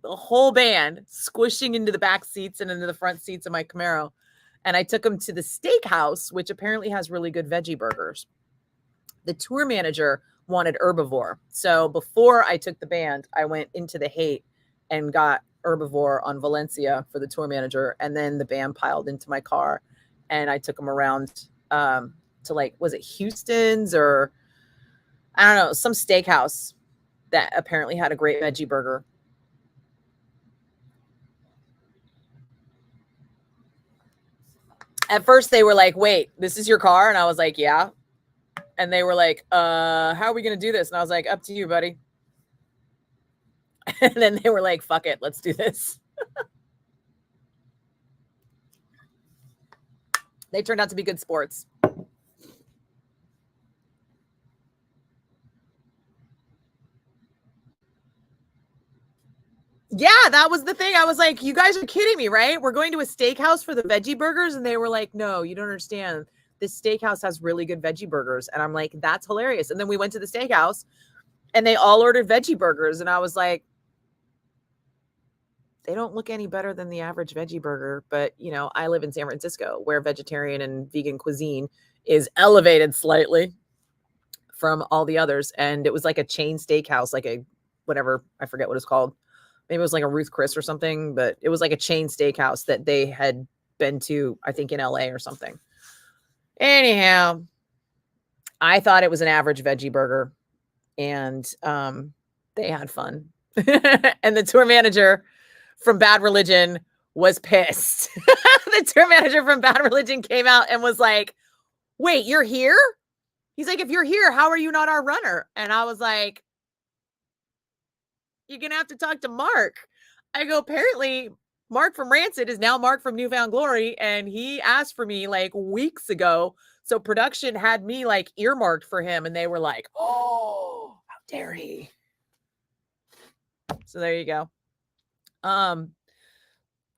the whole band squishing into the back seats and into the front seats of my Camaro. And I took them to the steakhouse, which apparently has really good veggie burgers. The tour manager wanted herbivore. So before I took the band, I went into the Haight and got herbivore on Valencia for the tour manager. And then the band piled into my car and I took them around to like, was it Houston's or I don't know, some steakhouse that apparently had a great veggie burger. At first they were like, wait, this is your car? And I was like, yeah. And they were like, how are we going to do this? And I was like, up to you, buddy. And then they were like, fuck it, let's do this. They turned out to be good sports. Yeah, that was the thing. I was like, you guys are kidding me, right? We're going to a steakhouse for the veggie burgers. And they were like, no, you don't understand. This steakhouse has really good veggie burgers. And I'm like, that's hilarious. And then we went to the steakhouse and they all ordered veggie burgers. And I was like, they don't look any better than the average veggie burger. But, you know, I live in San Francisco where vegetarian and vegan cuisine is elevated slightly from all the others. And it was like a chain steakhouse, like a whatever, I forget what it's called. Maybe it was like a Ruth Chris or something, but it was like a chain steakhouse that they had been to, I think in LA or something. Anyhow, I thought it was an average veggie burger and they had fun. And the tour manager from Bad Religion was pissed. The tour manager from Bad Religion came out and was like, wait, you're here? He's like, if you're here, how are you not our runner? And I was like, you're going to have to talk to Mark. I go, apparently Mark from Rancid is now Mark from Newfound Glory. And he asked for me like weeks ago. So production had me like earmarked for him. And they were like, oh, how dare he? So there you go.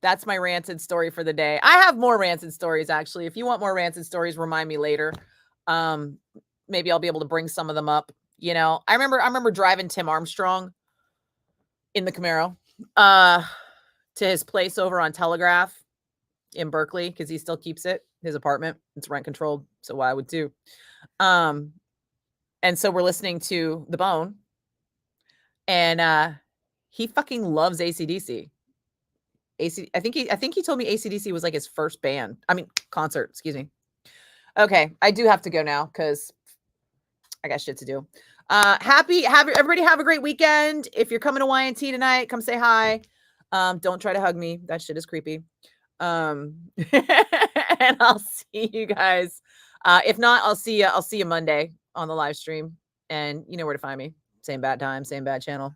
That's my Rancid story for the day. I have more Rancid stories, actually. If you want more Rancid stories, remind me later. Maybe I'll be able to bring some of them up. You know, I remember driving Tim Armstrong in the Camaro to his place over on Telegraph in Berkeley because he still keeps it, his apartment. It's rent controlled, so I would too. And so we're listening to The Bone, and he fucking loves AC/DC. I think he told me AC/DC was like his first concert. Excuse me. Okay, I do have to go now because I got shit to do. Everybody have a great weekend. If you're coming to YNT tonight, come say hi. Don't try to hug me. That shit is creepy. And I'll see you guys. If not, I'll see you Monday on the live stream. And you know where to find me. Same bad time, same bad channel.